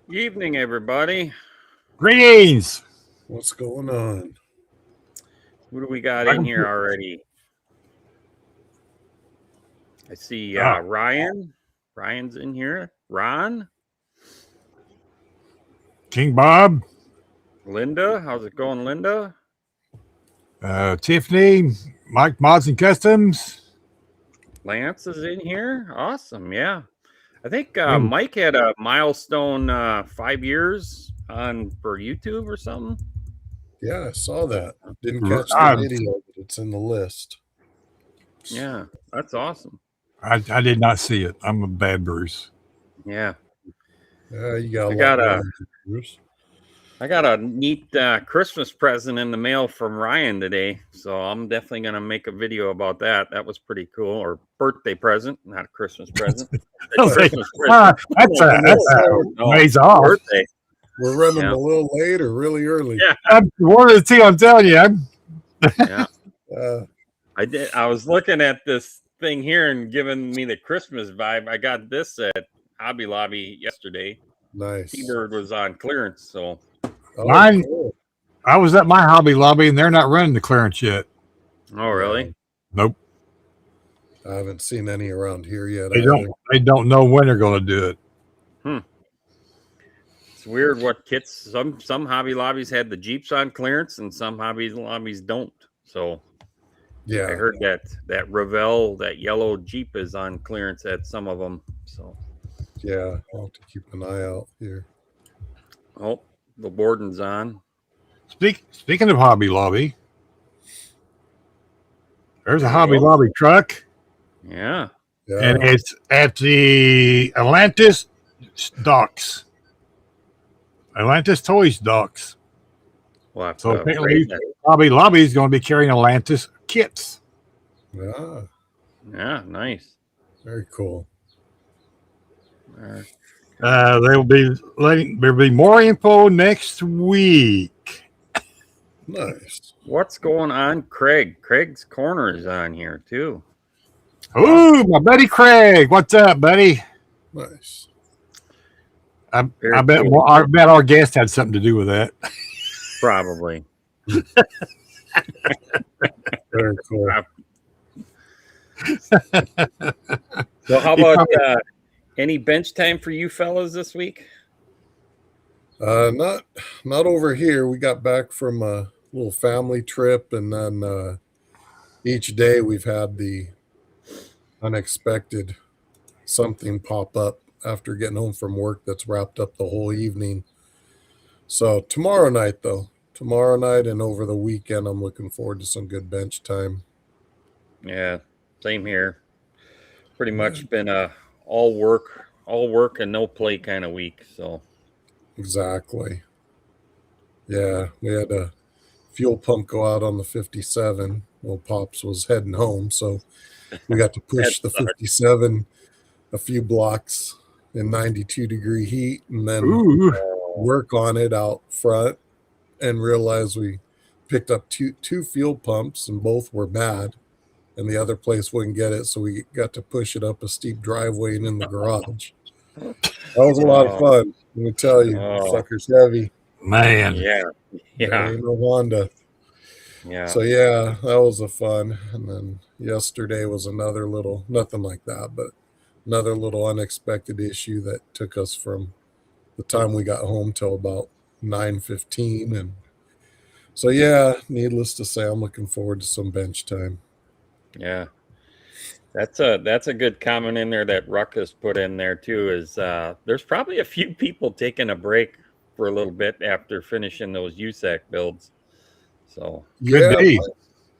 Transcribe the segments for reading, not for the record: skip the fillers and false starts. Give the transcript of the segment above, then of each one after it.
Evening, everybody. Greetings. What's going on? Who do we got in here already? I see Ryan. Ryan's in here. Ron. King Bob. Linda. How's it going, Linda? Tiffany. Mike Mods and Customs. Lance is in here. Awesome. Yeah. I think Mike had a milestone 5 years on for YouTube or something. Yeah, I saw that. Didn't catch the video, but it's in the list. Yeah, that's awesome. I did not see it. I'm a bad Bruce. Yeah. You got Bruce. I got a neat Christmas present in the mail from Ryan today, so I'm definitely going to make a video about that. That was pretty cool. Or birthday present, not a Christmas present. Christmas present. That's a ways off. Birthday. We're running a little late or really early. Yeah. I'm one of the two, I'm telling you. Yeah. I was looking at this thing here and giving me the Christmas vibe. I got this at Hobby Lobby yesterday. Nice. T-Bird was on clearance, so. Mine, cool. I was at my Hobby Lobby and they're not running the clearance yet. Oh, really? Nope. I haven't seen any around here yet. They don't know when they're going to do it. It's weird what kits. Some Hobby Lobbies had the Jeeps on clearance and some Hobby Lobbies don't. So yeah, I heard that Revell, that yellow Jeep is on clearance at some of them. So yeah, I'll have to keep an eye out here. Oh, the Borden's on. Speaking of Hobby Lobby, there's a Hobby Lobby truck. Yeah. And it's at the Atlantis docks. Atlantis Toys docks. Well, so apparently Hobby Lobby is going to be carrying Atlantis kits. Yeah. Yeah, nice. Very cool. There'll be more info next week. Nice. What's going on, Craig? Craig's Corner is on here too. Oh, my buddy Craig. What's up, buddy? Nice. I bet our guest had something to do with that. Probably. Very cool. So how about any bench time for you fellas this week? Not over here. We got back from a little family trip, and then each day we've had the unexpected something pop up after getting home from work that's wrapped up the whole evening. So tomorrow night and over the weekend, I'm looking forward to some good bench time. Yeah, same here. Pretty much been a all work and no play kind of week. So exactly. Yeah, we had a fuel pump go out on the 57. Well, Pops was heading home, so we got to push the 57 a few blocks in 92-degree heat and then work on it out front and realize we picked up two fuel pumps and both were bad and the other place wouldn't get it, so we got to push it up a steep driveway and in the garage. That was a lot of fun, let me tell you. Sucker's heavy. Man. Yeah. Ain't no Honda. Yeah. So yeah, that was a fun. And then yesterday was another little, nothing like that, but another little unexpected issue that took us from the time we got home till about 9:15. And so yeah, needless to say, I'm looking forward to some bench time. Yeah. That's a good comment in there that Ruckus put in there too, is there's probably a few people taking a break for a little bit after finishing those USAC builds. So yeah,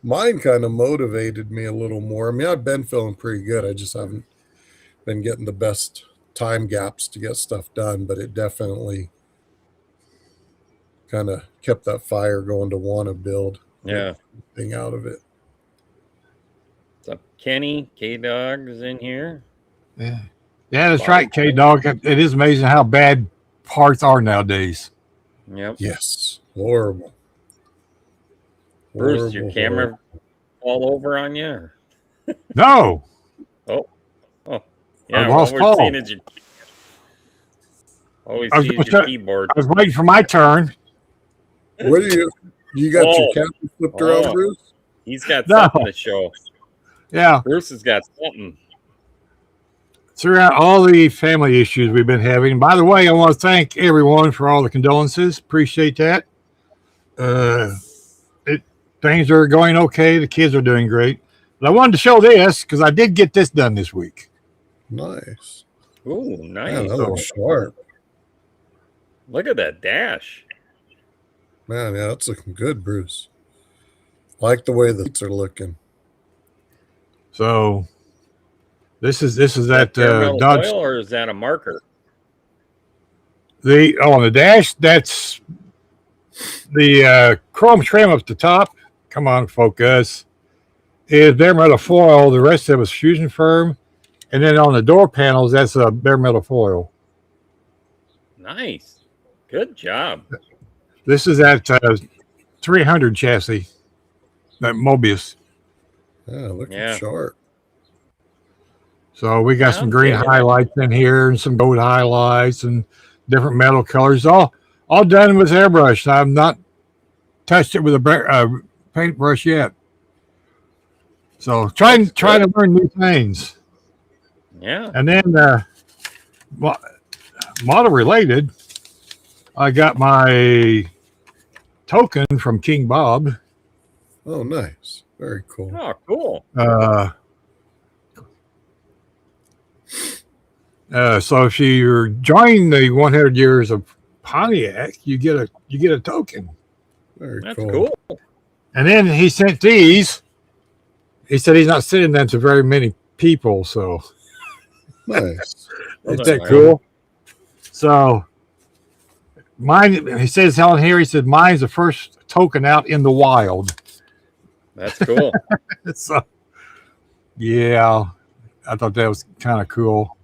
mine kind of motivated me a little more. I mean, I've been feeling pretty good. I just haven't been getting the best time gaps to get stuff done, but it definitely kind of kept that fire going to want to build thing out of it. What's up, Kenny? K-Dog is in here. Yeah, that's right, K-Dog. It is amazing how bad parts are nowadays. Yep. Yes. Horrible. Bruce, your camera all over on you? No. Oh. Yeah, I lost what we're Paul. seeing is Always I was sees gonna your say- keyboard. I was waiting for my turn. What do you got Oh. your camera flipped around, Oh. Bruce? He's got No. something to show. Yeah, Bruce has got something. throughout all the family issues we've been having. By the way, I want to thank everyone for all the condolences. Appreciate that. Things are going okay. The kids are doing great. But I wanted to show this because I did get this done this week. Nice. Ooh, Man, nice. that looks sharp. Look at that dash. Man, yeah, that's looking good, Bruce. Like the way the seats are looking. So this is that bare metal Dodge. foil, or is that a marker? On the dash, that's the chrome trim up the top. Come on, focus. Is bare metal foil. The rest of it is fusion firm, and then on the door panels, that's a bare metal foil. Nice. Good job. This is that 300 chassis, that Mobius. Yeah, looking Yeah. sharp. So we got some I'm green digging it. highlights in here and some gold highlights and different metal colors. All done with airbrush. I've not touched it with a paintbrush yet. So trying to learn new things. Yeah. And then model related, I got my token from King Bob. Oh, nice. Very cool. Oh, cool. So if you join the 100 years of Pontiac, you get a token. Very That's cool. cool. And then he sent these. He said he's not sending them to very many people. So Nice. isn't That's that nice. cool? So mine, he says on here, he said mine's the first token out in the wild. That's cool. So yeah, I thought that was kind of cool.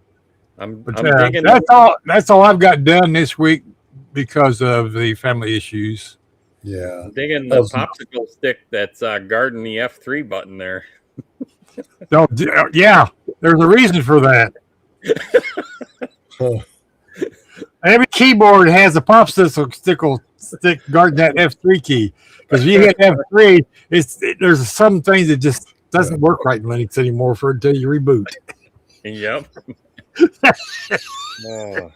I'm But digging. that's all I've got done this week because of the family issues. Yeah. Digging the popsicle stick that's guarding the F3 button there. No, yeah, there's a reason for that. Huh. Every keyboard has a popsicle stick guarding that F3 key. Because if you hit F3, there's some things that just doesn't work right in Linux anymore until you reboot. Yep. Oh.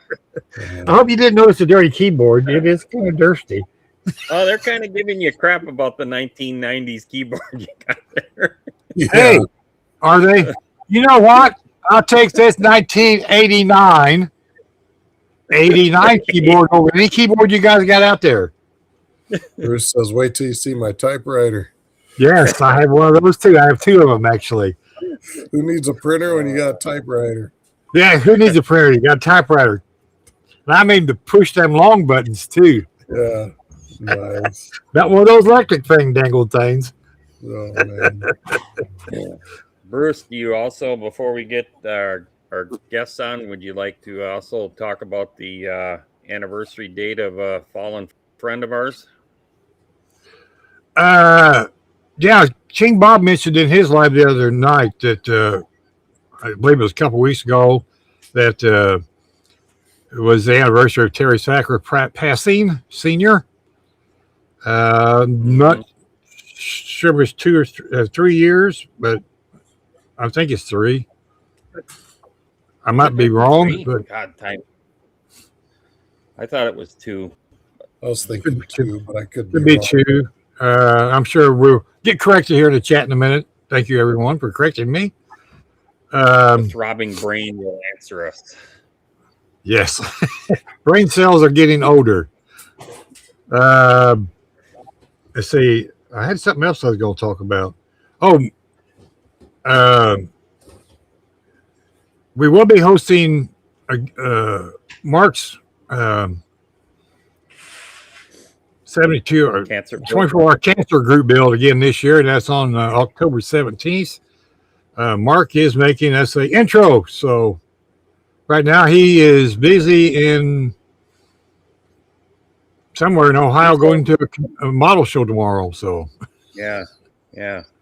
I hope you didn't notice the dirty keyboard. It is kind of thirsty. Oh, they're kind of giving you crap about the 1990s keyboard you got there. Yeah. Hey, are they? You know what? I'll take this 1989 keyboard over any keyboard you guys got out there. Bruce says, wait till you see my typewriter. Yes, I have one of those too. I have two of them actually. Who needs a printer when you got a typewriter? Yeah, who needs a printer? You got a typewriter. And I mean to push them long buttons too. Yeah. Nice. Not one of those electric thing dangled things. Oh, man. Bruce, do you also, before we get our guests on, would you like to also talk about the anniversary date of a fallen friend of ours? Yeah, King Bob mentioned in his live the other night that I believe it was a couple weeks ago that it was the anniversary of Terry Sacker passing, senior. Not sure if it's 2 or 3 years, but I think it's 3. I might be wrong, but God, time. I thought it was 2. I was thinking 2, but I could could be be wrong. 2. I'm sure we'll get corrected here in the chat in a minute. Thank you, everyone, for correcting me. The throbbing brain will answer us. Yes. Brain cells are getting older. Let's see. I had something else I was going to talk about. Oh, we will be hosting Mark's 72 or Cancer. 24-hour cancer group build again this year, and that's on October 17th. Mark is making us an intro, so right now he is busy in somewhere in Ohio going to a model show tomorrow. So Yeah,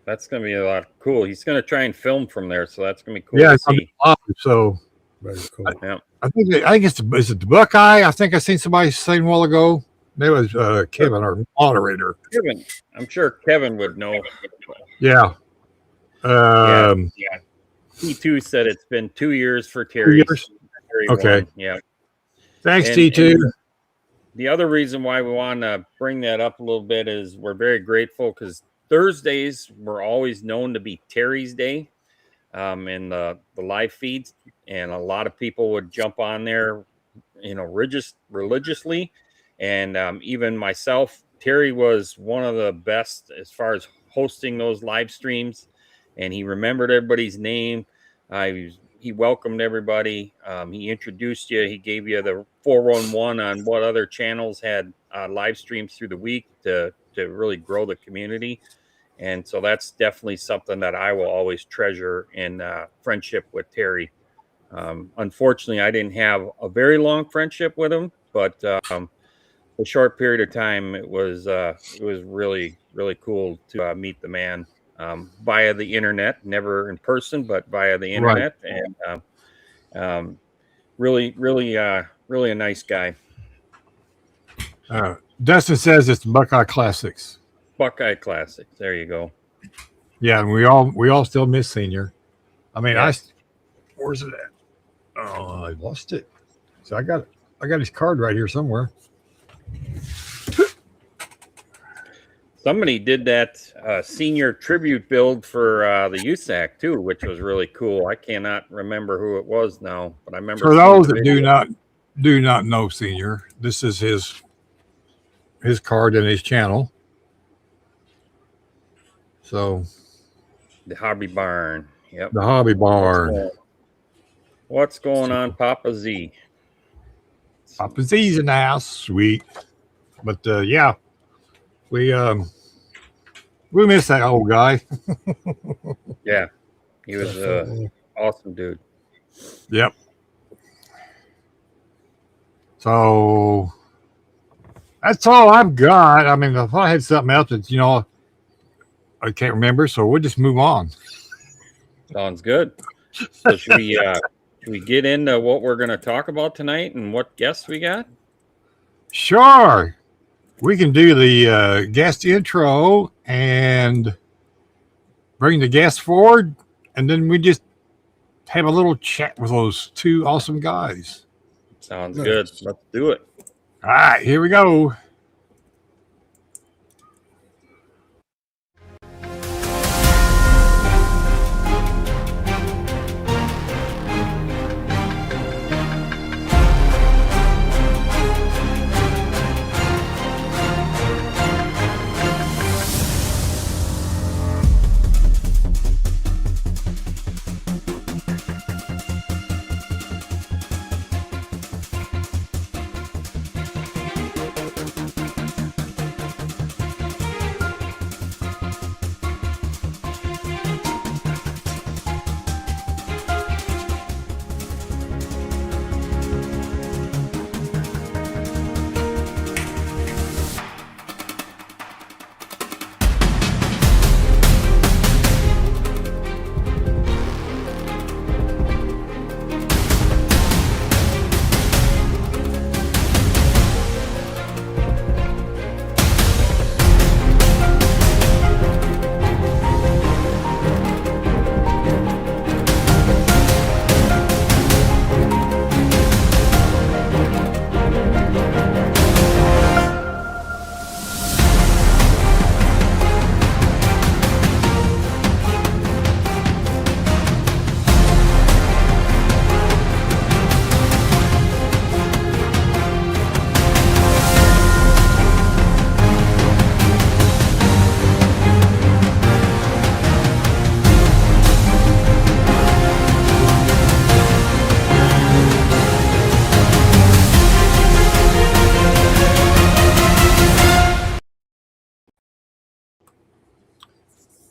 that's gonna be a lot cool. He's gonna try and film from there, so that's gonna be cool yeah, to it's gonna see. be live, so Very cool. Yeah. I think is it the Buckeye? I think I seen somebody saying a while ago. Maybe it was Kevin, our moderator. Kevin, I'm sure Kevin would know. Yeah. Yeah. He too said it's been 2 years for Terry. 2 years? Terry Okay. won. Yeah. Thanks, And T2. the other reason why we want to bring that up a little bit is we're very grateful because Thursdays were always known to be Terry's Day in the live feeds. And a lot of people would jump on there, religiously. And even myself, Terry was one of the best as far as hosting those live streams. And he remembered everybody's name. He welcomed everybody. He introduced you. He gave you the 411 on what other channels had live streams through the week to really grow the community. And so that's definitely something that I will always treasure in friendship with Terry. Unfortunately, I didn't have a very long friendship with him, but a short period of time, it was really, really cool to meet the man via the internet, never in person, but via the internet. Right. And really, really a nice guy. Dustin says it's Buckeye Classics. Buckeye Classics. There you go. Yeah, and we all still miss Senior. I mean, yeah. Where's it at? Oh, I lost it. So I got his card right here somewhere. Somebody did that senior tribute build for the USAC too, which was really cool. I cannot remember who it was now, but I remember. For those that do not know Senior, this is his card and his channel. So, the Hobby Barn. Yep. The Hobby Barn. What's going on, Papa Z? Papa Z's in the house, sweet. But yeah, we miss that old guy. Yeah, he was an awesome dude. Yep. So that's all I've got. I mean, if I had something else that I can't remember, so we'll just move on. Sounds good. So should we get into what we're going to talk about tonight and what guests we got? Sure. We can do the guest intro and bring the guests forward, and then we just have a little chat with those two awesome guys. Sounds good. Let's do it. All right, here we go.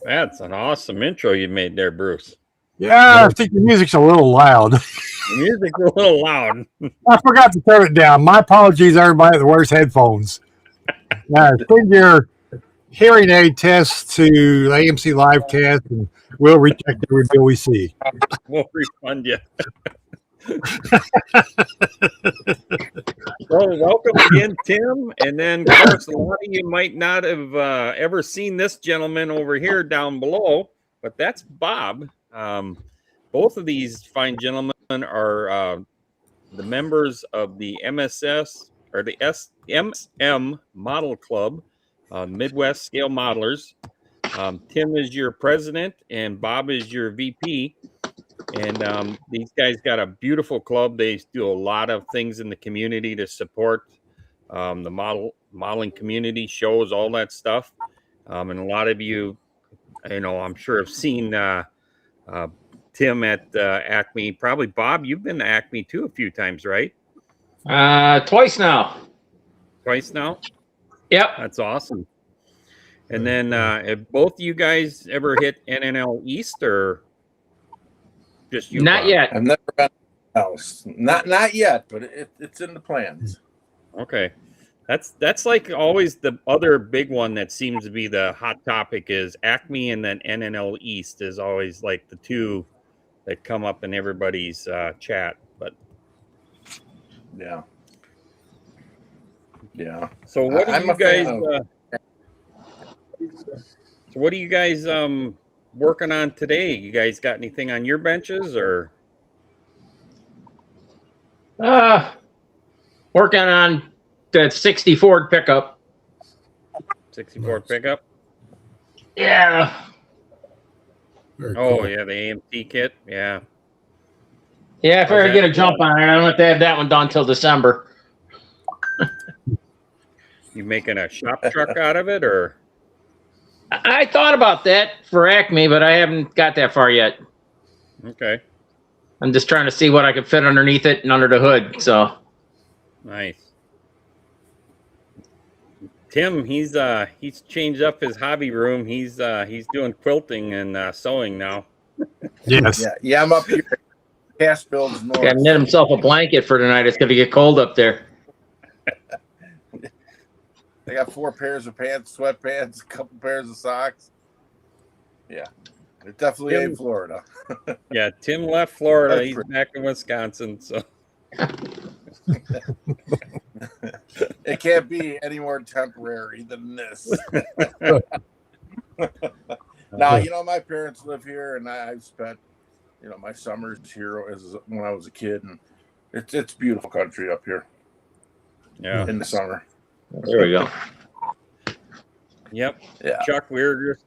That's an awesome intro you made there, Bruce. Yeah, I think the music's a little loud. The music's a little loud. I forgot to turn it down. My apologies, everybody that wears headphones. Send your hearing aid test to the AMC Livecast, and we'll recheck every bill we see. We'll refund you. Well, welcome again, Tim. And then, of course, a lot of you might not have ever seen this gentleman over here down below, but that's Bob. Both of these fine gentlemen are the members of the MSS or the SMM Model Club, Midwest Scale Modelers. Tim is your president, and Bob is your VP. And these guys got a beautiful club. They do a lot of things in the community to support the modeling community, shows, all that stuff. And a lot of you, I'm sure have seen Tim at Acme. Probably Bob, you've been to Acme too a few times, right? Twice now. Twice now? Yep. That's awesome. And then have both you guys ever hit NNL East or just you? Not Bob? yet. I've never been else. Not yet, but it's in the plans. Okay. That's like always the other big one that seems to be the hot topic is Acme, and then NNL East is always like the two that come up in everybody's chat. But Yeah. so what I'm do you a fan guys? So what are you guys working on today? You guys got anything on your benches or? Working on that 60 Ford pickup. 64 pickup? Yeah. Very Oh cool. yeah, the AMC kit. Yeah. Yeah, if I Okay. ever get a jump on it, I don't have to have that one done till December. You making a shop truck out of it or? I thought about that for Acme, but I haven't got that far yet. Okay. I'm just trying to see what I can fit underneath it and under the hood. So Nice. Tim, he's changed up his hobby room. He's doing quilting and sewing now. Yes. Yeah. I'm up here. Cast builds north. got to knit himself a blanket for tonight. It's going to get cold up there. They got 4 pairs of pants, sweatpants, a couple pairs of socks. Yeah, it definitely ain't Florida. Yeah, Tim left Florida. That's He's pretty- back in Wisconsin. So It can't be any more temporary than this. Now, my parents live here, and I've spent, my summers here as when I was a kid, and it's beautiful country up here yeah. in the summer. There we go. Yep. Yeah. Chuck, we're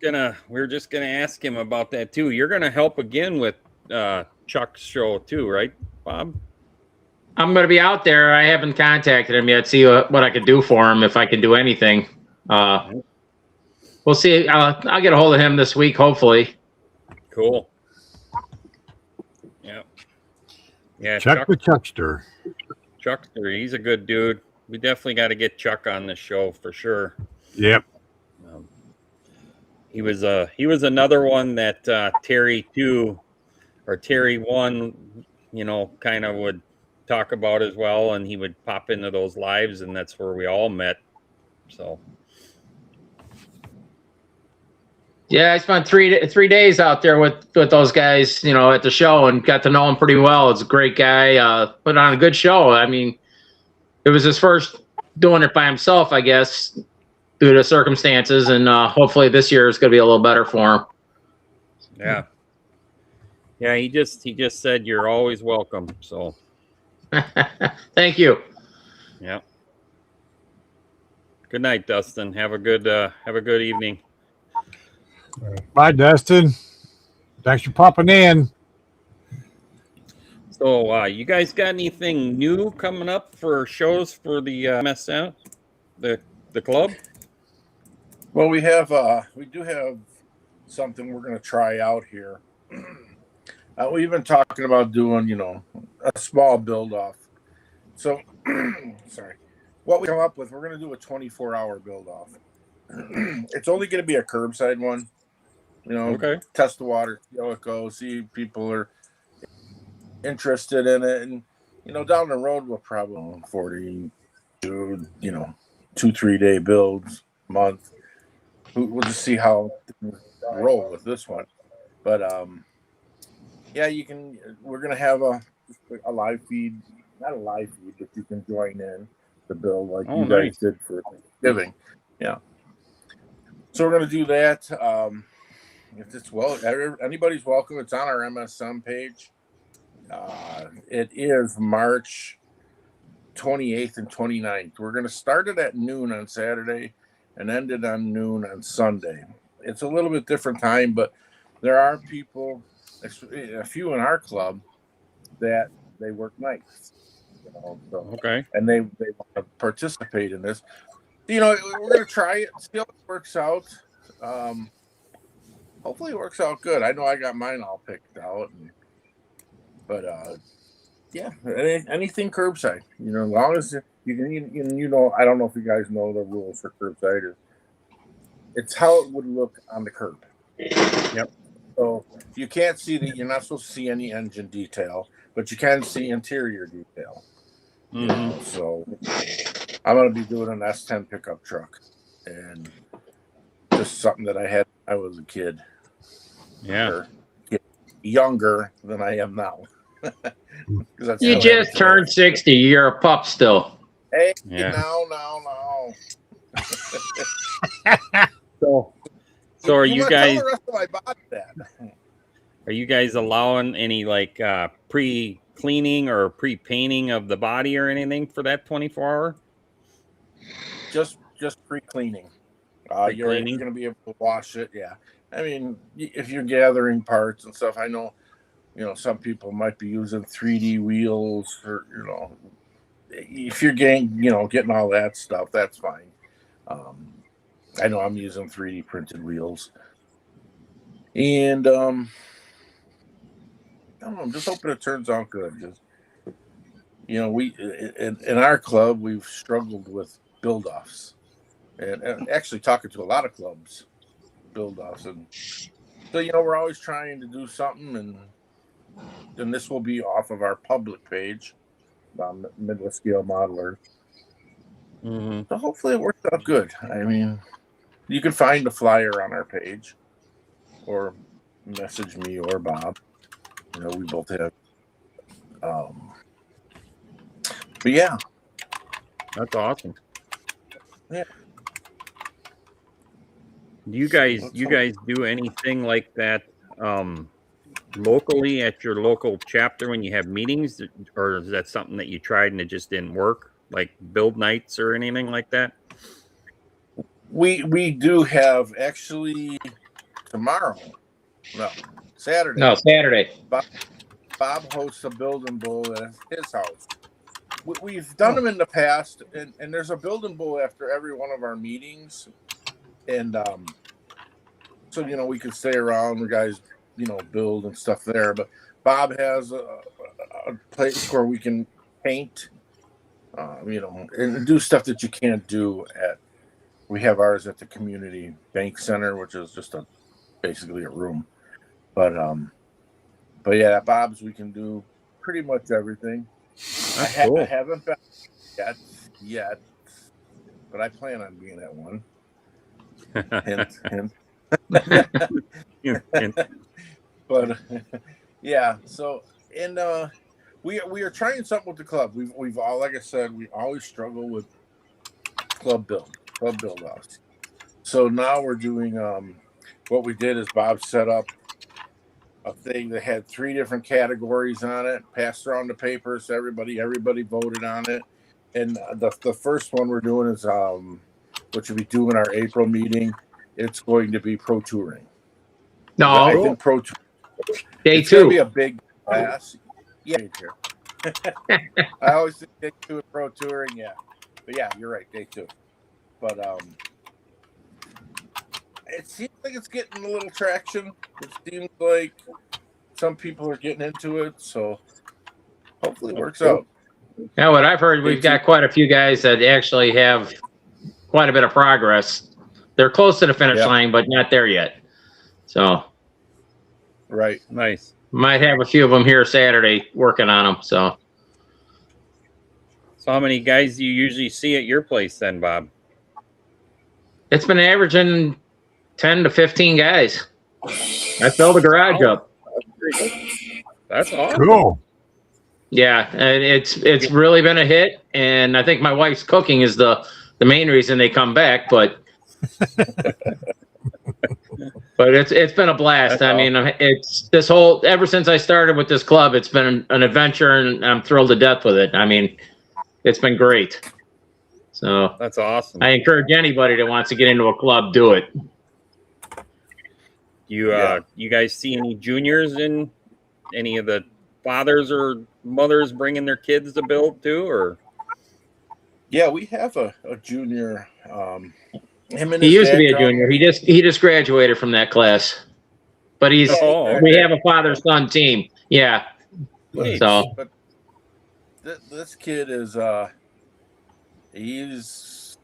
just gonna ask him about that too. You're gonna help again with Chuck's show too, right, Bob? I'm going to be out there. I haven't contacted him yet. See what I can do for him, if I can do anything. We'll see. I'll get a hold of him this week, hopefully. Cool. Yep. Yeah. Chuck the Chuckster. Chuckster, he's a good dude. We definitely got to get Chuck on the show for sure. Yep. He was another one that Terry 2 or Terry 1, kind of would talk about as well, and he would pop into those lives, and that's where we all met. So Yeah, I spent three days out there with those guys, at the show, and got to know him pretty well. It's a great guy. Put on a good show. I mean, it was his first doing it by himself, I guess, due to circumstances, and hopefully this year is going to be a little better for him. yeah, he just said you're always welcome. So Thank you. yeah. Good night, Dustin. Have a good evening. Bye, Dustin. Thanks for popping in. So, you guys got anything new coming up for shows for the MSN, the club? Well, we do have something we're going to try out here. We've been talking about doing, a small build off. So, sorry. What we come up with, we're going to do a 24-hour build off. It's only going to be a curbside one. Okay. Test the water, see how it goes, see if people are interested in it. And, down the road, we'll probably 40 to, 2-3 day builds a month. We'll just see how things roll with this one. But, yeah, we're going to have just a live feed, not a live feed, but you can join in the build like Oh, you nice. guys did for Thanksgiving. Yeah. So we're gonna do that. If it's anybody's welcome. It's on our MSM page. It is March 28th and 29th. We're gonna start it at noon on Saturday and end it on noon on Sunday. It's a little bit different time, but there are people, a few in our club, that they work nights. So, Okay. and they want to participate in this. We're going to try it, see how it works out. Hopefully it works out good. I know I got mine all picked out. But anything curbside. As long as you can, I don't know if you guys know the rules for curbside. It's how it would look on the curb. Yep. So you can't see you're not supposed to see any engine detail, but you can see interior detail. Mm-hmm. So I'm going to be doing an S10 pickup truck, and just something that I had when I was a kid. Yeah. Younger than I am now. You just turned 60. You're a pup still. Hey, Yeah. no. So are you guys? Tell the rest of my body that. Are you guys allowing any like pre-cleaning or pre-painting of the body or anything for that 24-hour? Just pre-cleaning. You're going to be able to wash it. Yeah. I mean, if you're gathering parts and stuff, I know, some people might be using 3D wheels or, if you're getting all that stuff, that's fine. I know I'm using 3D printed wheels. And, I don't know, I'm just hoping it turns out good. Just, we, in our club, we've struggled with build-offs. And actually talking to a lot of clubs, build-offs. And so, we're always trying to do something, and this will be off of our public page, Midwest Scale Modeler. Mm-hmm. So hopefully it works out good. I mean, you can find the flyer on our page, or message me or Bob. We both have. But yeah, That's awesome. Yeah. Do you guys do anything like that locally at your local chapter when you have meetings, or is that something that you tried and it just didn't work, like build nights or anything like that? We do have actually tomorrow. No, Saturday. No, Saturday. Bob hosts a building bull at his house. We've done them in the past, and there's a building bull after every one of our meetings, and so we can stay around. The guys, build and stuff there. But Bob has a place where we can paint, and do stuff that you can't do at. We have ours at the community bank center, which is just basically a room. But yeah, at Bob's we can do pretty much everything. Cool. I haven't been yet, but I plan on being at one. Hint. But yeah, so we are trying something with the club. We've all, like I said, we always struggle with club build-offs. So now we're doing what we did is Bob set up a thing that had 3 different categories on it, passed around the papers, everybody voted on it. And the first one we're doing is which we do in our April meeting. It's going to be pro touring. No, I think pro touring. Day It's going to be two. a big class. Yeah, I always think day 2 is pro touring. Yeah, but yeah, you're right, day 2. But it seems like it's getting a little traction. It seems like some people are getting into it, so hopefully it works out. Now, what I've heard, we've got quite a few guys that actually have quite a bit of progress. They're close to the finish line, but not there yet. So, Right. Nice. might have a few of them here Saturday working on them. So how many guys do you usually see at your place then, Bob? it's been averaging 10 to 15 guys. I filled the garage up. That's awesome. Cool. Yeah, and it's really been a hit, and I think my wife's cooking is the main reason they come back. But it's been a blast. That's I mean, it's this whole ever since I started with this club, it's been an adventure, and I'm thrilled to death with it. I mean, it's been great. So That's awesome. I encourage anybody that wants to get into a club, do it. You guys see any juniors in any of the fathers or mothers bringing their kids to build too, or? Yeah, we have a junior. Him and He his used to dad be a come. junior. He just graduated from that class, but Yeah, Oh, we have a father-son team. Yeah. Nice. So But this kid is he's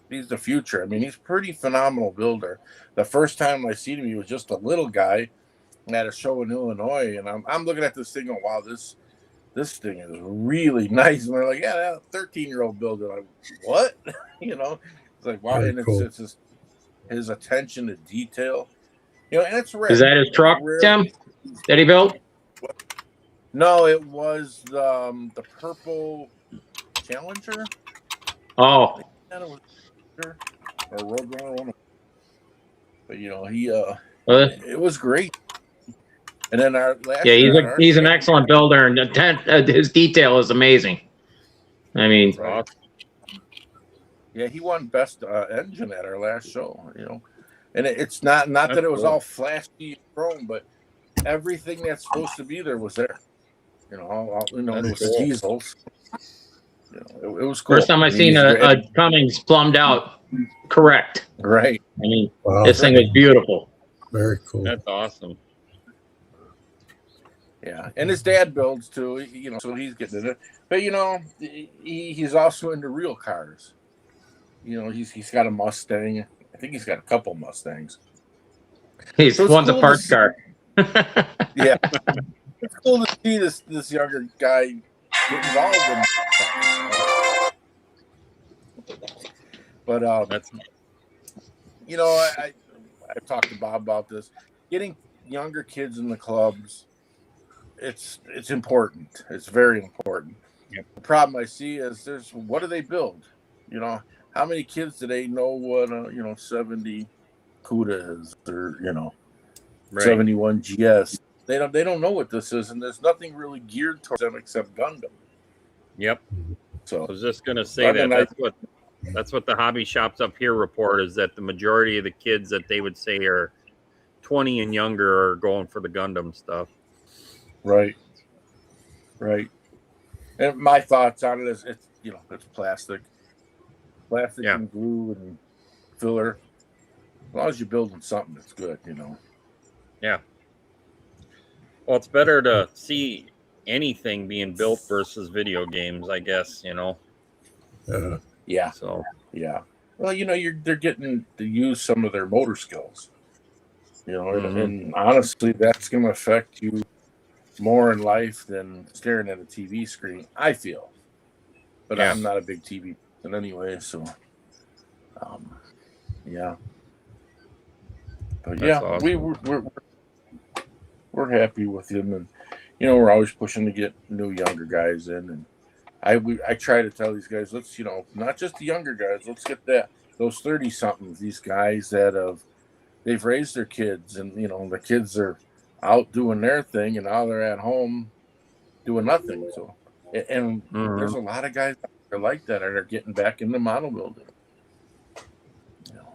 the future. I mean, he's a pretty phenomenal builder. The first time I seen him, he was just a little guy at a show in Illinois, and I'm looking at this thing going, wow, this thing is really nice. And they're like, yeah, that 13-year-old builder. Like, what? You know, it's like, wow. Very And cool. it's just his attention to detail. You know, and it's rare. is that his truck, Rare. Tim, that he built? No, it was the purple Challenger. Oh, Or Roadrunner, one. But you know, it was great. And then our last yeah, year, he's an excellent builder, and his detail is amazing. I mean, right. Yeah, he won best engine at our last show. You know, and it's not that it was all flashy and chrome, but everything that's supposed to be there was there. You know, it was diesels. You know, it was cool. first time I seen a Cummins plumbed out correct. Right. I mean, Wow. this thing was beautiful. Very cool. That's awesome. Yeah, and his dad builds too. You know, so he's getting it. But you know, he's also into real cars. You know, he's got a Mustang. I think he's got a couple Mustangs. He's So it's wants a cool parts to car. Yeah, it's cool to see this younger guy get involved in stuff. But That's you know, I've talked to Bob about this. Getting younger kids in the clubs, it's important. It's very important. Yep. The problem I see is what do they build? You know, how many kids do they know what a 70 CUDA is, or right. 71 GS? They don't know what this is, and there's nothing really geared towards them except Gundam. Yep. So I was just gonna say that's what the hobby shops up here report, is that the majority of the kids that they would say are 20 and younger are going for the Gundam stuff. Right. And my thoughts on it is it's plastic Yeah. and glue and filler. As long as you're building something that's good, Yeah. Well, it's better to see anything being built versus video games, I guess, Yeah. So Yeah. Well, they're getting to use some of their motor skills. And honestly, that's going to affect you more in life than staring at a TV screen, I feel. But Yeah. I'm not a big TV person anyway, so yeah. But That's yeah, awesome. we're happy with him, and we're always pushing to get new younger guys in, and I try to tell these guys, let's not just the younger guys, let's get those 30-somethings, these guys that they've raised their kids, and the kids are out doing their thing, and now they're at home doing nothing. So, and there's a lot of guys out there like that are getting back into model building.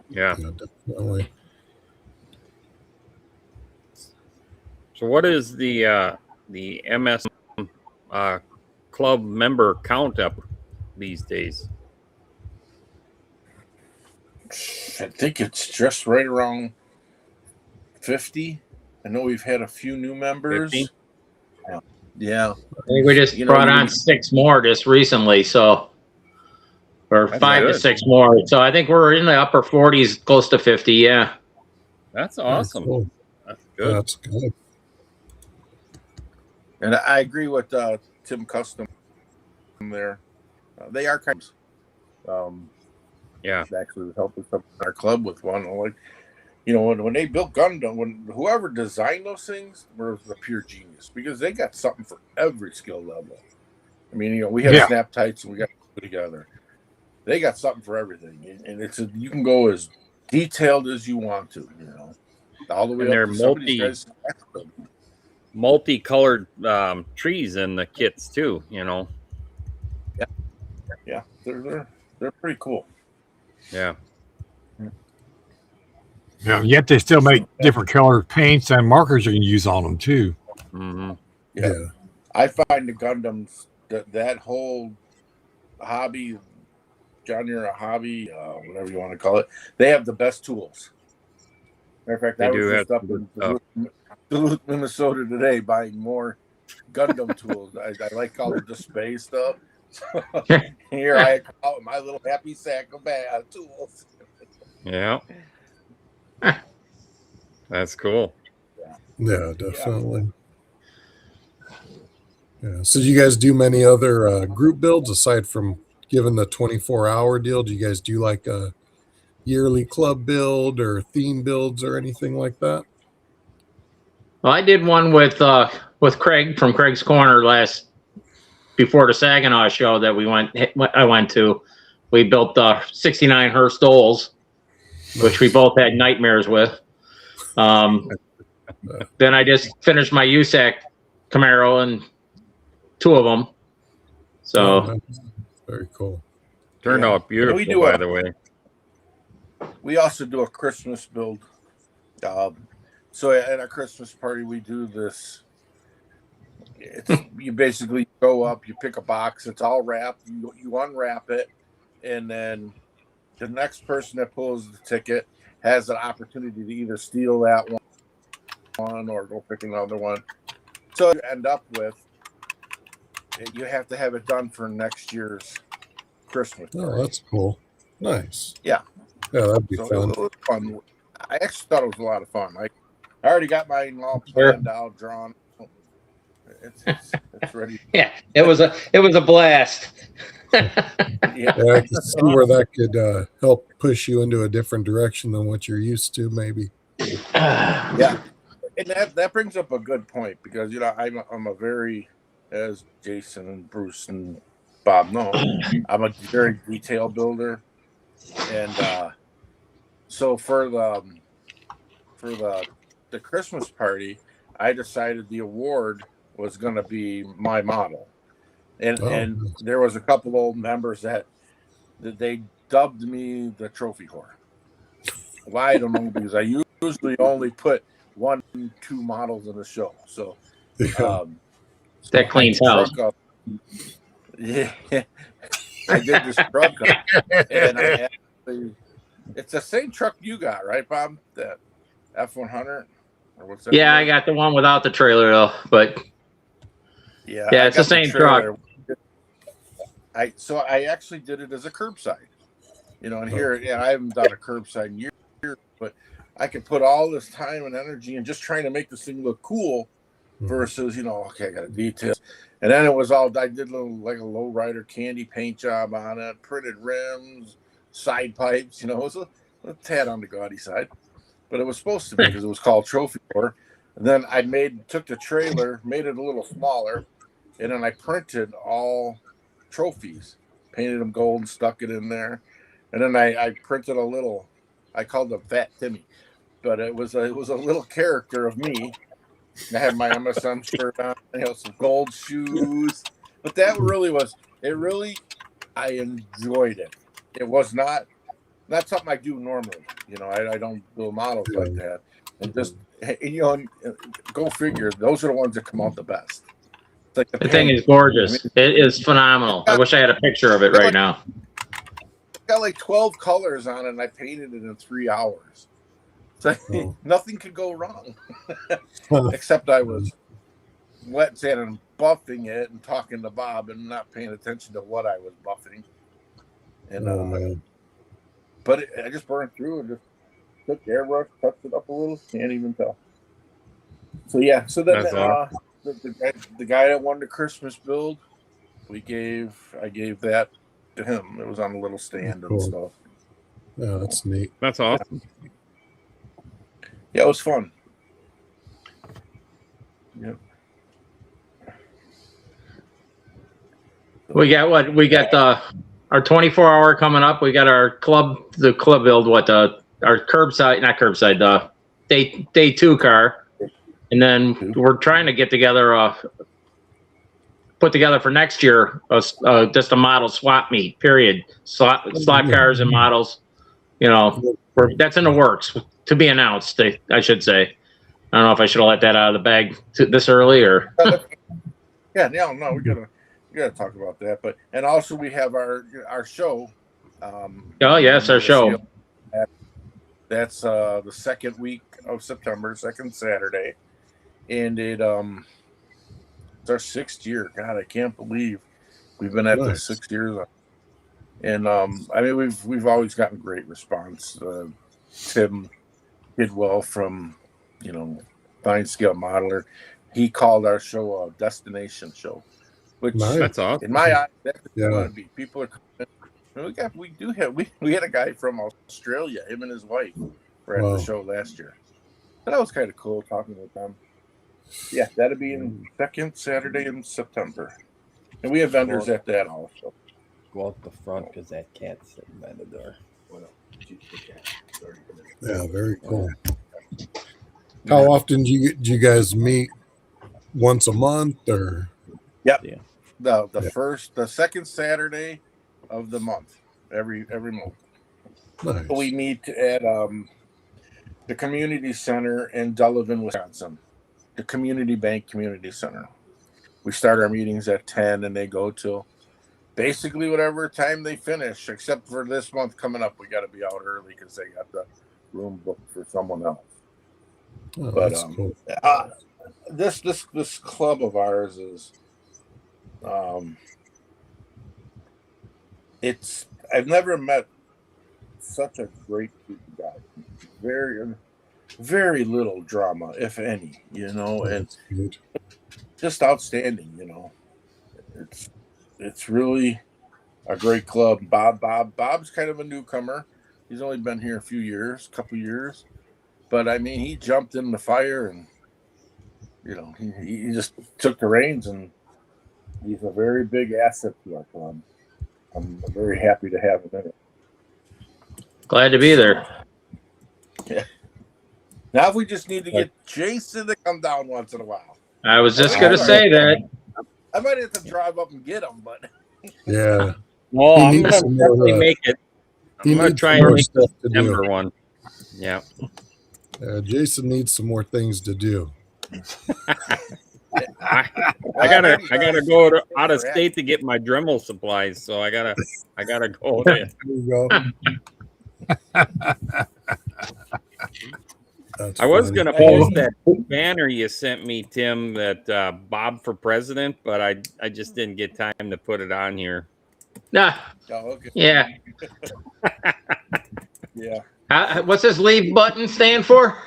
yeah. Yeah, definitely. So what is the MS club member count up these days? I think it's just right around 50. I know we've had a few new members. 50? Yeah. I think we just brought on 6 more just recently, or That's 5 to good. 6 more. So I think we're in the upper 40s, close to 50. Yeah. That's awesome. Cool. That's good. That's good. And I agree with Tim Custom there. They are kind of Yeah. actually helped us up in our club with one. Like you know, when they built Gundam, when whoever designed those things were the pure genius, because they got something for every skill level. I mean, you know, we have Yeah. snap tights and we got to put together. They got something for everything, and you can go as detailed as you want to, you know, all the way And up they're to some of these guys. multicolored trees in the kits too. You know. Yeah, they're pretty cool. Yeah. Yeah. Yet they still make different color paints and markers you can use on them too. Mm-hmm. Yeah. Yeah. I find the Gundams that whole hobby genre, hobby, whatever you want to call it, they have the best tools. Matter of fact, They I do was have just up some in good Duluth, Minnesota today buying more Gundam tools. I like all the display stuff. So here I come out with my little happy sack of tools. Yeah. That's cool. Yeah, definitely. Yeah. So do you guys do many other group builds aside from giving the 24-hour deal? Do you guys do like a yearly club build or theme builds or anything like that? Well, I did one with Craig from Craig's Corner before the Saginaw show that I went to. We built 69 Hearst Doles, which we both had nightmares with. Then I just finished my USAC Camaro and 2 of them. So nice. Very cool. Turned out beautiful, we do by the way. We also do a Christmas build. So at our Christmas party, we do this. You basically go up, you pick a box, it's all wrapped. You unwrap it, and then the next person that pulls the ticket has an opportunity to either steal that one or go pick another one. So you end up with, you have to have it done for next year's Christmas party. Oh, that's cool. Nice. Yeah. Yeah, that'd be So fun. it was fun. I actually thought it was a lot of fun. I already got mine all planned out, drawn. It's ready. yeah, it was a blast. Yeah. Yeah, I can see where that could help push you into a different direction than what you're used to, maybe. Yeah. And that brings up a good point, because, you know, I'm a very, as Jason and Bruce and Bob know, I'm a very detail builder. And so for the Christmas party, I decided the award was going to be my model. And there was a couple old members that they dubbed me the trophy whore. Why, I don't know, because I usually only put 1-2 models in the show. So that cleans house. Yeah, I did this truck up, and I actually, it's the same truck you got, right, Bob? That F100, or what's that? Yeah, I got the one without the trailer though, but yeah, it's the same truck. I actually did it as a curbside, you know, and here, I haven't done a curbside in years, but I could put all this time and energy in just trying to make this thing look cool versus, you know, okay, I got a detail. And then it was all, I did like a lowrider candy paint job on it, printed rims, side pipes, you know, it was a tad on the gaudy side, but it was supposed to be because it was called Trophy War. And then I took the trailer, made it a little smaller, and then I printed all trophies, painted them gold and stuck it in there. And then I printed a little, I called them Fat Timmy, but it was a little character of me. I had my MSM shirt on, you know, some gold shoes. But that I enjoyed it. It was not something I do normally. You know, I don't do models like that. And just, you know, go figure, those are the ones that come out the best. It's like the thing is gorgeous. It is phenomenal. I wish I had a picture of it right now. Got like 12 colors on it, and I painted it in 3 hours. So nothing could go wrong. Except I was wet sanding and buffing it and talking to Bob and not paying attention to what I was buffing. And but I just burned through and just took the airbrush, touched it up a little, can't even tell. So yeah, so then the guy that won the Christmas build, I gave that to him. It was on a little stand and stuff. Yeah, that's neat. That's awesome. Yeah, it was fun. Yep. We got what? We got our 24-hour coming up. We got the club build. Our curbside, not curbside, the day 2 car, and then we're trying to get together, put together for next year, just a model swap meet. Period. Slot cars and models. You know, that's in the works to be announced. I should say. I don't know if I should have let that out of the bag this early or. Yeah, no, we gotta talk about that. But and also we have our show. Oh yes, our show. That's the second week of September, second Saturday, and it's our 6th year. God, I can't believe we've been at this 6 years. And I mean, we've always gotten great response. Tim Kidwell from Fine Scale Modeler, he called our show a destination show, which that's awesome. in my eyes, that's what you want to be. People are coming. We had a guy from Australia, him and his wife were at the show last year. So that was kind of cool talking with them. Yeah, that'll be in second Saturday in September, and we have vendors at that also. Go out the front because that cat's sitting by the door. Yeah, very cool. How often do you guys meet? Once a month or? Yep. Yeah. The second Saturday of the month, every month. Nice. We meet at the community center in Delavan, Wisconsin, the Community Bank Community Center. We start our meetings at 10 and they go till basically whatever time they finish, except for this month coming up. We got to be out early because they got the room booked for someone else. Oh, but that's cool. This club of ours is I've never met such a great group of guys. Very, very little drama, if any, and just outstanding, It's really a great club. Bob's kind of a newcomer. He's only been here a couple years. But I mean, he jumped in the fire and, he just took the reins, and he's a very big asset to our club. I'm very happy to have him in it. Glad to be there. Yeah. Now we just need to get Jason to come down once in a while. I was just going to say that. I might have to drive up and get him, but. Yeah. Well, I'm going to definitely make it. I'm going to try and make the September one. Yeah. Jason needs some more things to do. I gotta go out of state to get my Dremel supplies, so I gotta go there. There you go. I was gonna post that banner you sent me, Tim, that Bob for president, but I just didn't get time to put it on here. Nah. Oh, okay. Yeah. Yeah. What's this leave button stand for?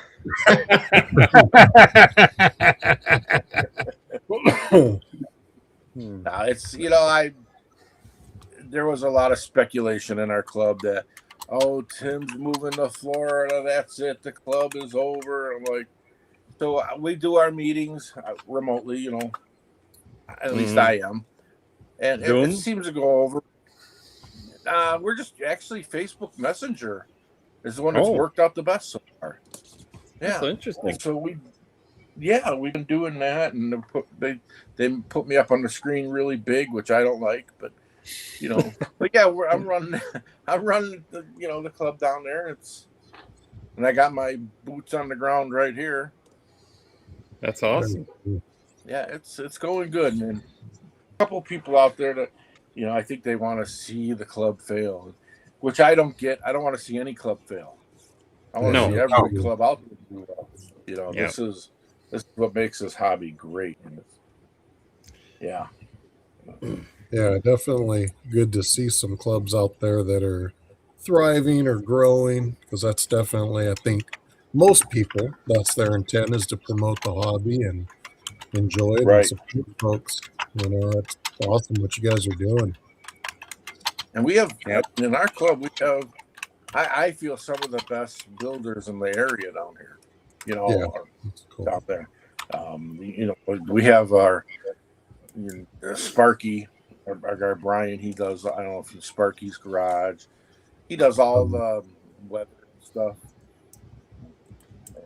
It's there was a lot of speculation in our club that Tim's moving to Florida, that's it, the club is over. I'm like, so we do our meetings remotely, at least I am, and it seems to go over. We're just actually Facebook Messenger is the one that's worked out the best so far. Yeah, that's interesting. So we've been doing that, and they put me up on the screen really big, which I don't like, but but yeah, I'm running the club down there. And I got my boots on the ground right here. That's awesome. Yeah, it's going good, man. A couple people out there that I think they want to see the club fail, which I don't get. I don't want to see any club fail. I want to see every club out there do well. This is what makes this hobby great. Yeah. Yeah, definitely good to see some clubs out there that are thriving or growing, because that's definitely, I think, most people, that's their intent, is to promote the hobby and enjoy it and support folks. It's awesome what you guys are doing. And we have, in our club, I feel some of the best builders in the area down here. you know, Yeah, that's cool. down there. You know, we have our Sparky, our guy Brian. He does. I don't know if it's Sparky's Garage. He does all the weather stuff. And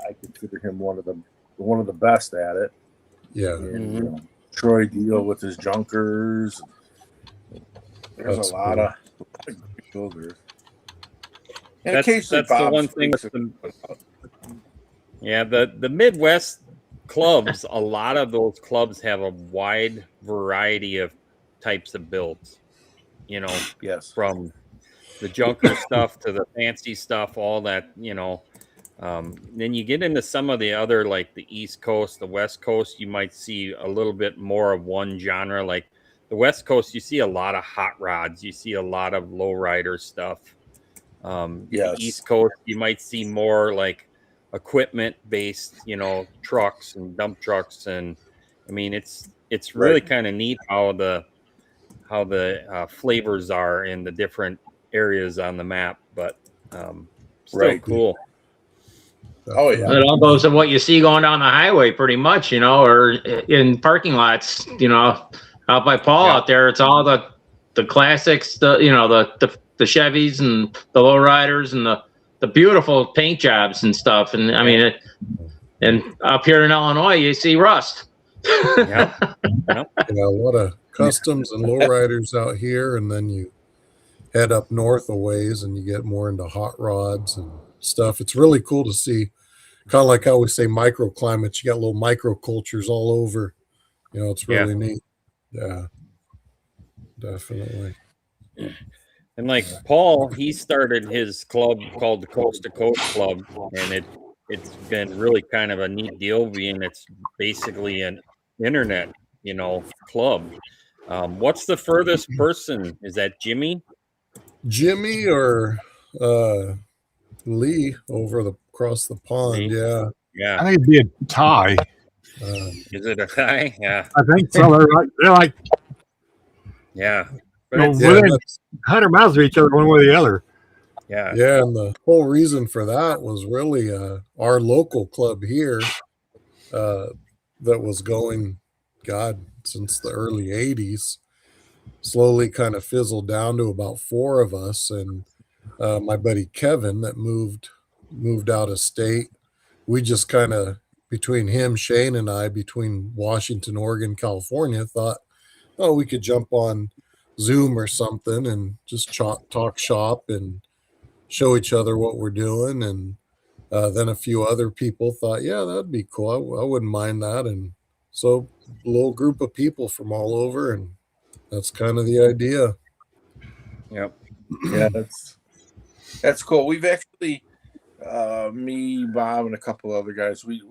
I consider him one of the best at it. Yeah, And, you know, Troy Deal with his junkers. There's That's a lot cool. of great builders. And That's occasionally the Bob one thing with speaks the Midwest clubs. A lot of those clubs have a wide variety of types of builds. You know, yes. from the junker stuff to the fancy stuff, all that. You know, then you get into some of the other, like the East Coast, the West Coast. You might see a little bit more of one genre. Like the West Coast, you see a lot of hot rods. You see a lot of lowrider stuff. Yes. The East Coast, you might see more like equipment based, you know, trucks and dump trucks, and I mean it's really kind of neat how the flavors are in the different areas on the map, but still cool. Oh yeah. It all goes to what you see going down the highway, pretty much, you know, or in parking lots, you know, out by Paul out there. It's all the classics, the Chevys and the lowriders and the beautiful paint jobs and stuff. And I mean, and up here in Illinois, you see rust. Yeah. Yeah, a lot of customs and lowriders out here, and then you head up north a ways and you get more into hot rods and stuff. It's really cool to see, kind of like how we say microclimates. You got little microcultures all over. You know, it's really neat. Yeah, definitely. And like Paul, he started his club called the Coast to Coast Club, and it's been really kind of a neat deal, being it's basically an internet, you know, club. What's the furthest person? Is that Jimmy? Jimmy or Lee across the pond? Lee? Yeah. Yeah. I think it'd be a tie. Is it a guy? Yeah. I think so. They're like Yeah. you know, But Yeah, within 100 miles of each other, one way or the other. yeah. yeah, and the whole reason for that was really our local club here that was going, God, since the early 80s, slowly kind of fizzled down to about 4 of us. And my buddy Kevin that moved out of state, we just kind of, between him, Shane, and I, between Washington, Oregon, California, thought, oh, we could jump on Zoom or something and just talk shop and show each other what we're doing. And then a few other people thought, yeah, that'd be cool. I wouldn't mind that. And so a little group of people from all over, and that's kind of the idea. Yep. Yeah, that's cool. We've actually, me, Bob, and a couple other guys, we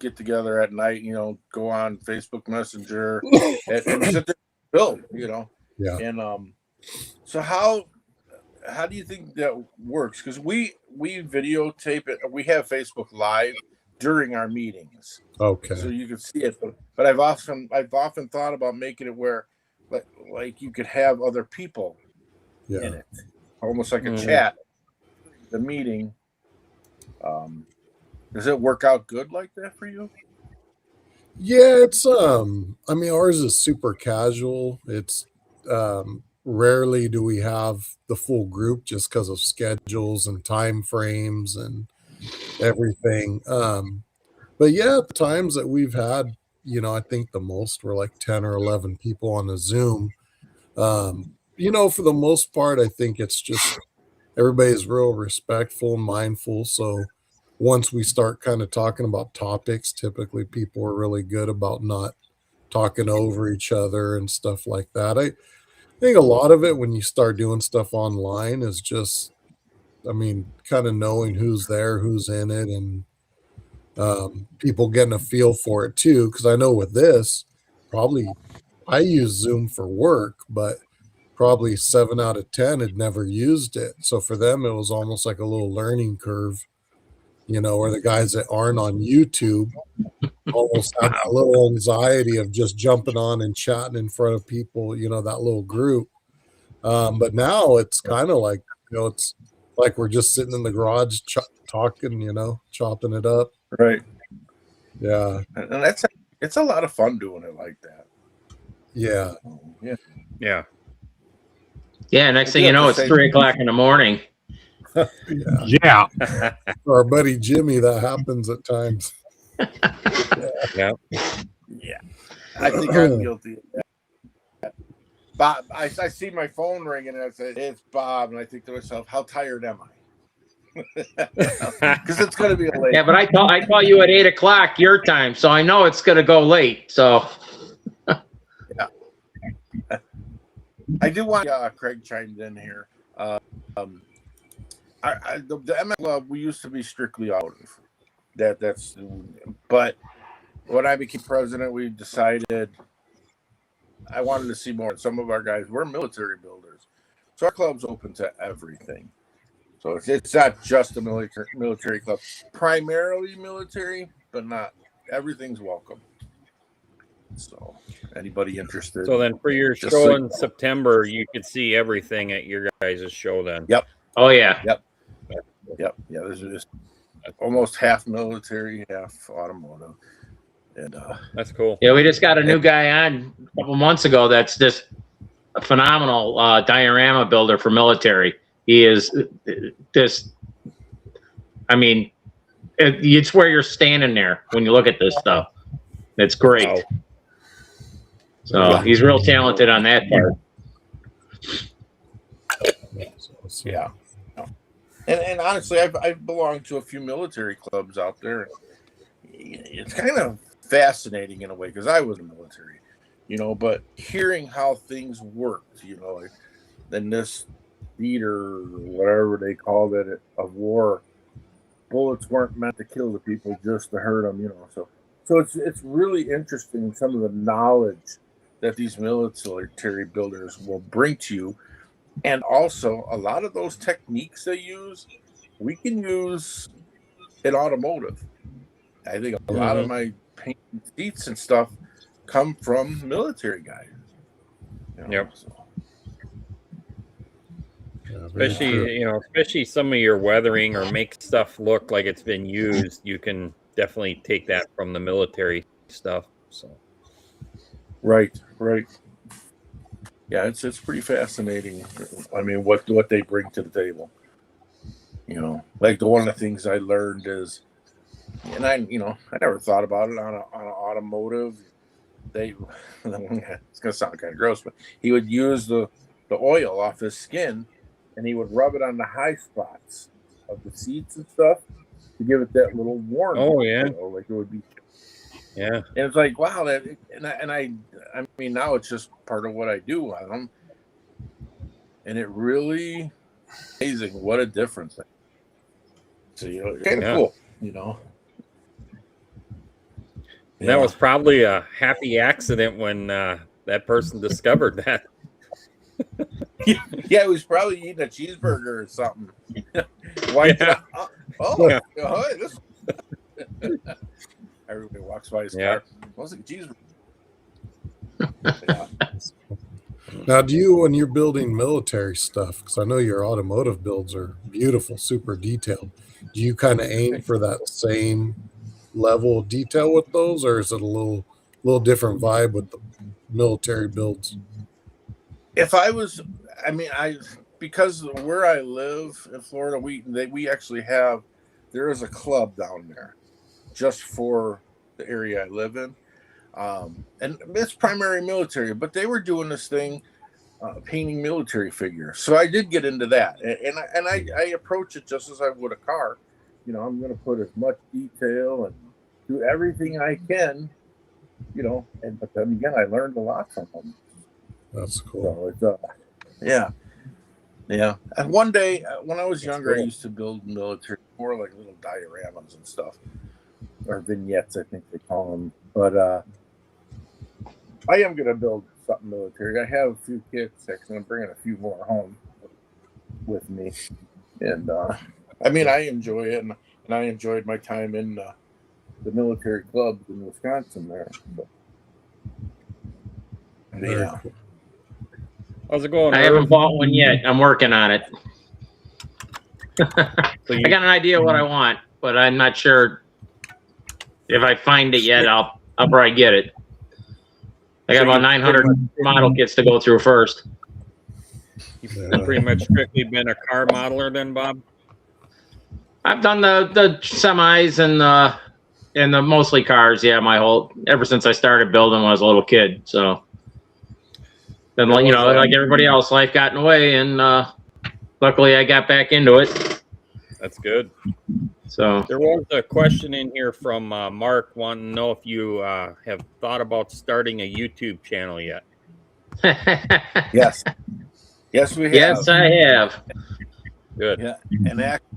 get together at night, you know, go on Facebook Messenger and sit there and build, you know. Yeah. And so how do you think that works? Because we videotape it. We have Facebook Live during our meetings, Okay. so you can see it. But I've often thought about making it where, like you could have other people Yeah. in it, almost like a chat. The meeting. Does it work out good like that for you? Yeah, it's I mean, ours is super casual. It's rarely do we have the full group just because of schedules and time frames and everything. But yeah, the times that we've had, you know, I think the most were like 10 or 11 people on a Zoom. You know, for the most part, I think it's just everybody's real respectful and mindful. So once we start kind of talking about topics, typically people are really good about not talking over each other and stuff like that. I think a lot of it when you start doing stuff online is just, I mean, kind of knowing who's there, who's in it, and people getting a feel for it too. Because I know with this, probably I use Zoom for work, but probably 7 out of 10 had never used it. So for them, it was almost like a little learning curve, you know, or the guys that aren't on YouTube almost have a little anxiety of just jumping on and chatting in front of people, you know, that little group. But now it's kind of like, you know, it's like we're just sitting in the garage talking, chopping it up. Right. Yeah. And it's a lot of fun doing it like that. Yeah. Yeah. Yeah. Yeah. Next thing you know, it's 3 o'clock in the morning. Yeah. For our buddy Jimmy, that happens at times. Yeah. Yeah. I think I'm guilty of that. Bob, I see my phone ringing and I say, it's Bob. And I think to myself, how tired am I? Because it's going to be a late. Yeah, but I call you at 8 o'clock your time, so I know it's going to go late. So yeah. I do want Craig chimed in here. The MS Club, we used to be strictly automotive. But when I became president, we decided I wanted to see more. Some of our guys were military builders, so our club's open to everything. So it's not just a military club, primarily military, but not everything's welcome. So anybody interested? So then for your show in September, you could see everything at your guys' show then. Yep. Oh yeah. Yep. Yeah, there's just almost half military, half automotive. And that's cool. Yeah, we just got a new guy on a couple months ago that's just a phenomenal diorama builder for military. He is just, I mean, you'd swear you're standing there when you look at this stuff. It's great. Wow. So he's real talented on that part. Yeah. And honestly, I've belonged to a few military clubs out there. It's kind of fascinating in a way because I was in the military, but hearing how things worked, like then this theater, whatever they called it, of war, bullets weren't meant to kill the people, just to hurt them, So it's really interesting some of the knowledge that these military builders will bring to you. And also, a lot of those techniques they use, we can use in automotive. I think a lot of my painting seats and stuff come from military guys. Yep. So. Yeah, especially some of your weathering or make stuff look like it's been used. You can definitely take that from the military stuff. So. Right. Yeah, it's pretty fascinating. I mean, what they bring to the table. Like one of the things I learned is, and I never thought about it on an automotive. It's gonna sound kind of gross, but he would use the oil off his skin, and he would rub it on the high spots of the seats and stuff to give it that little warmth. Oh yeah, like it would be. Yeah, and it's like wow, I mean now it's just part of what I do on them, and it really amazing what a difference. So kind of cool, And that was probably a happy accident when that person discovered that. Yeah, he was probably eating a cheeseburger or something. Everybody walks by his car. Smells like a cheeseburger. Now, do you, when you're building military stuff, because I know your automotive builds are beautiful, super detailed, do you kind of aim for that same level of detail with those, or is it a little different vibe with the military builds? If I was, because where I live in Florida, we actually there is a club down there just for the area I live in. And it's primarily military, but they were doing this thing, painting military figures. So I did get into that, and I approach it just as I would a car. I'm going to put as much detail and do everything I can, but then again, I learned a lot from them. That's cool. So it's, yeah. And one day when I was younger, I used to build military, more like little dioramas and stuff, or vignettes, I think they call them. But I am going to build something military. I have a few kits. Actually, I'm bringing a few more home with me. And I enjoy it, and I enjoyed my time in the military clubs in Wisconsin there. But, yeah. How's it going? I haven't bought one yet. I'm working on it. So I got an idea what I want, but I'm not sure if I find it yet. I'll probably get it. I got So about you 900 pretty model kits to go through first. You've pretty much strictly been a car modeler then, Bob? I've done the semis and the mostly cars. Yeah, ever since I started building when I was a little kid. So then, you know, like everybody else, life got in the way, and luckily I got back into it. That's good. So There was a question in here from Mark wanting to know if you have thought about starting a YouTube channel yet. Yes. Yes, we have. yes, I have. Good. Yeah.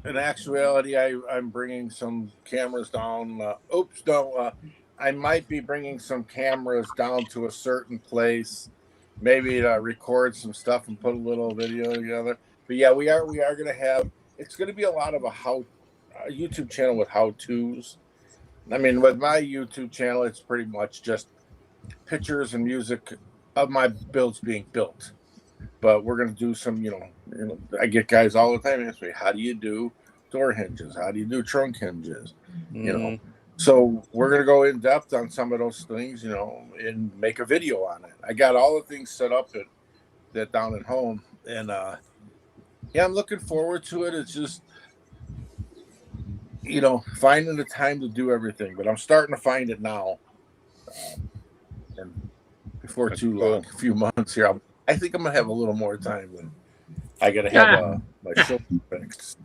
In actuality, I'm bringing some cameras down. I might be bringing some cameras down to a certain place, maybe to record some stuff and put a little video together. But yeah, we are going to have. It's going to be a lot of a YouTube channel with how-tos. I mean, with my YouTube channel, it's pretty much just pictures and music of my builds being built. But we're going to do some, you know, I get guys all the time ask me, how do you do door hinges? How do you do trunk hinges? Mm-hmm. You know, so we're going to go in depth on some of those things, you know, and make a video on it. I got all the things set up that down at home. And, yeah, I'm looking forward to it. It's just, you know, finding the time to do everything. But I'm starting to find it now. And before That's too cool. long, a few months here, I think I'm gonna have a little more time than I gotta have my shoulder fixed.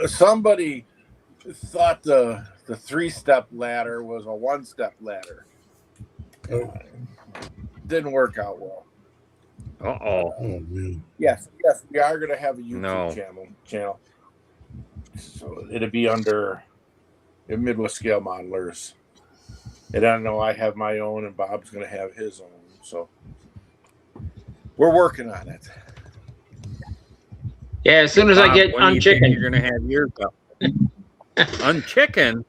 Somebody thought the 3-step ladder was a 1-step ladder. Didn't work out well. Uh-oh. Oh man. Yes, we are gonna have a YouTube channel. So it'll be under the Midwest Scale Modelers. And I know I have my own, and Bob's going to have his own. So we're working on it. Yeah, as soon as I get when do you think unchicken. you're going to have yours up. Unchicken?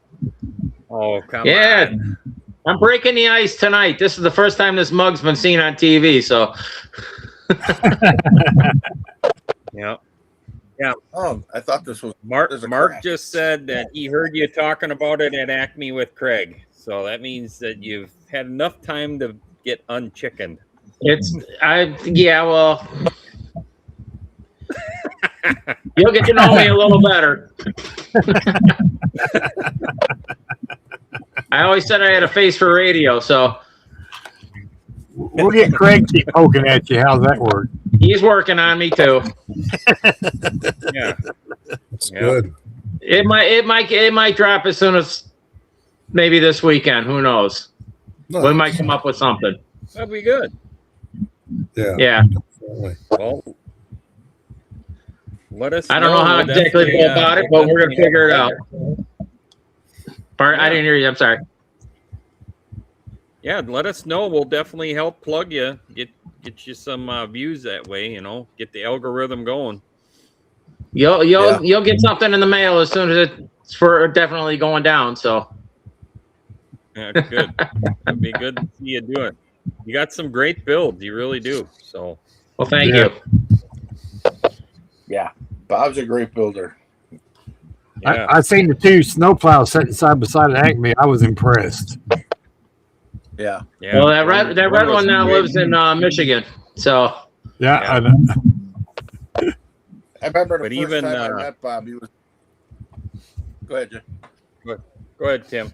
Oh, come Yeah, on. I'm breaking the ice tonight. This is the first time this mug's been seen on TV. So Yeah. Oh, I thought this was Mark there's a Mark crack. just said that he heard you talking about it at Acme with Craig. So that means that you've had enough time to get unchickened. well, you'll get to know me a little better. I always said I had a face for radio, so We'll get Craig keep poking at you. How's that work? he's working on me too. Yeah. That's Yeah. good. It might drop as soon as maybe this weekend. Who knows? Nice. We might come up with something. That'd be good. Yeah. Yeah. Definitely. Well, let us I don't know how We'll exactly to definitely, go about it, but we're gonna figure it out. I didn't hear you. I'm sorry. Yeah, let us know. We'll definitely help plug you. Get you some views that way, you know, get the algorithm going. You'll get something in the mail as soon as it's definitely going down. So Yeah, good. It'd be good to see you do it. You got some great builds, you really do. So well, thank Yeah. you. Yeah, Bob's a great builder. yeah. I seen the 2 snowplows sitting side by side at Acme. I was impressed. Yeah, Yeah. Well, that red was one now great. lives in Michigan. So Yeah, Yeah. I know. I remember the But first even, time I met Bob. He was. Go ahead, Jim. Go ahead, Tim.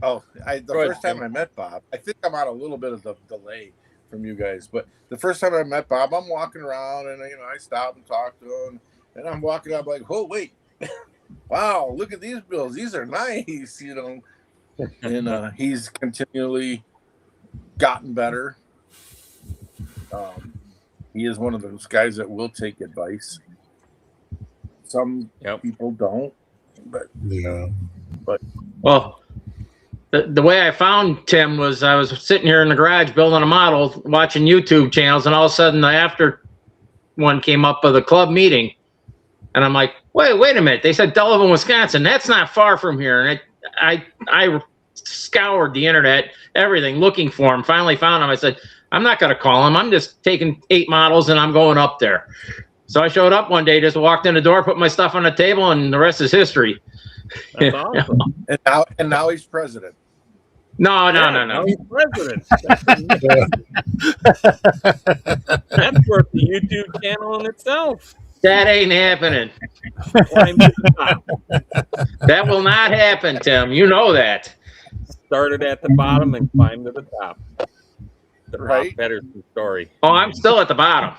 Oh, the Go ahead, first time Tim. I met Bob, I think I'm on a little bit of the delay from you guys, but the first time I met Bob, I'm walking around and I stop and talk to him, and I'm walking up like, oh wait, wow, look at these builds, these are nice, and he's continually gotten better. He is one of those guys that will take advice. Some people don't, but Yeah. well, the way I found Tim was I was sitting here in the garage building a model, watching YouTube channels, and all of a sudden the after one came up of the club meeting, and I'm like, wait a minute, they said Delavan, Wisconsin. That's not far from here, and I scoured the internet, everything, looking for him. Finally found him. I said, I'm not going to call him. I'm just taking 8 models and I'm going up there. So I showed up one day, just walked in the door, put my stuff on the table, and the rest is history. That's awesome. And now he's president. No. Now he's president. That's worth the YouTube channel in itself. That ain't happening. Climb to the top. That will not happen, Tim. You know that. Started at the bottom and climbed to the top. The Right. Bob Pedersen story. Oh, I'm still at the bottom.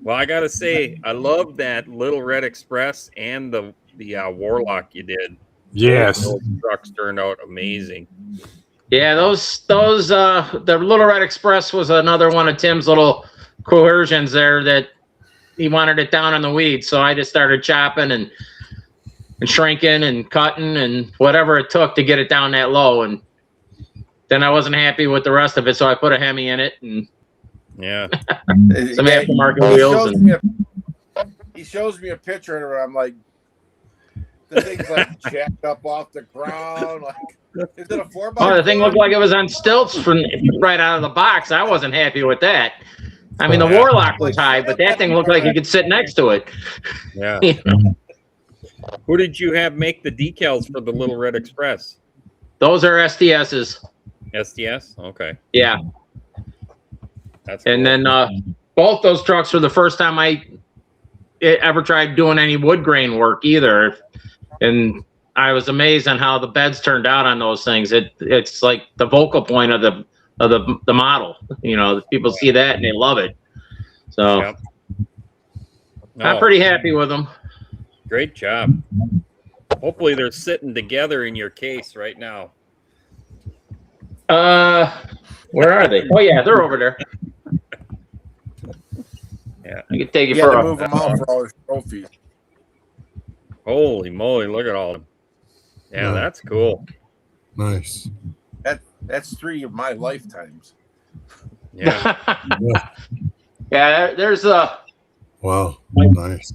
Well, I gotta say, I love that Little Red Express and the Warlock you did. Yes. Those trucks turned out amazing. Yeah, the Little Red Express was another one of Tim's little coercions there that he wanted it down in the weeds. So I just started chopping and shrinking and cutting and whatever it took to get it down that low. And then I wasn't happy with the rest of it, so I put a Hemi in it and Yeah. some aftermarket wheels. He shows me a picture of it. I'm like, the thing's like jacked up off the ground. Like, is it a 4x4? Oh, the thing looked like it was on stilts from right out of the box. I wasn't happy with that. I mean, the Warlock was high, but that thing looked like you could sit next to it. Yeah. You know? Who did you have make the decals for the Little Red Express? Those are STSs. SDS? Okay. Yeah. That's And cool. then both those trucks were the first time I ever tried doing any wood grain work either. And I was amazed on how the beds turned out on those things. It's like the focal point of the model. You know, people see that and they love it. So Yep. I'm Oh, pretty happy with them. great job. Hopefully they're sitting together in your case right now. Where are they? Oh yeah, they're over there. Yeah. I can take you You for had to a move him out for all his trophies. Holy moly, look at all of them. Yeah, Yeah. that's cool. Nice. That's 3 of my lifetimes. Yeah. Yeah, there's Wow. Nice.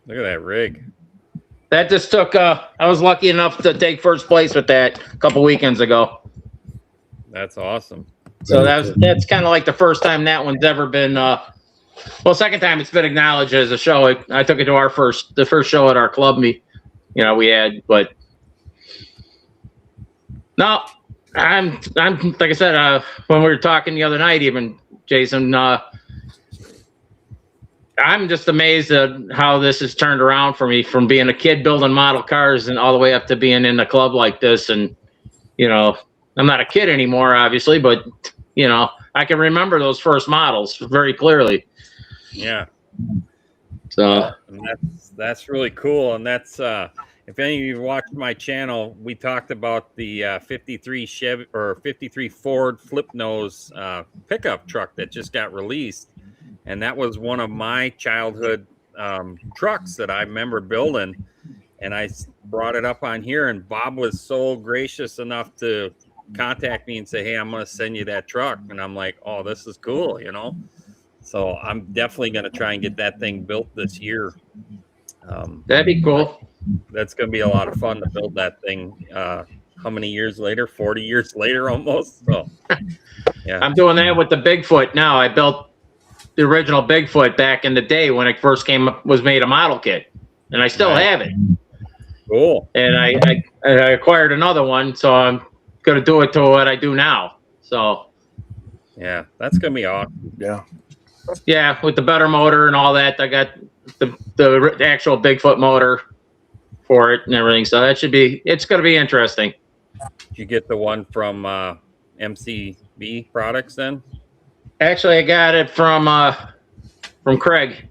Look at that rig. that just took I was lucky enough to take first place with that a couple weekends ago. That's awesome. So Very that's kind of like the first time that one's ever been second time it's been acknowledged as a show. I took it to the first show at our club we had, but no, I'm like I said, when we were talking the other night, even Jason, I'm just amazed at how this has turned around for me from being a kid building model cars and all the way up to being in a club like this. And, you know, I'm not a kid anymore, obviously, but, you know, I can remember those first models very clearly. Yeah. So And that's really cool. And that's if any of you watched my channel, we talked about the 53 Chevy or 53 Ford flip nose pickup truck that just got released. And that was one of my childhood trucks that I remember building. And I brought it up on here, and Bob was so gracious enough to contact me and say, "Hey, I'm going to send you that truck." And I'm like, "Oh, this is cool," you know? So I'm definitely going to try and get that thing built this year. that'd be cool. That's going to be a lot of fun to build that thing. How many years later? 40 years later almost. So, yeah. I'm doing that with the Bigfoot now. I built the original Bigfoot back in the day when it first was made a model kit, and I still have it. Cool. And I acquired another one, so I'm going to do it to what I do now. So Yeah, that's going to be awesome. Yeah. yeah, with the better motor and all that, I got the actual Bigfoot motor for it and everything. So it's going to be interesting. Did you get the one from MCB products then? Actually, I got it from Craig.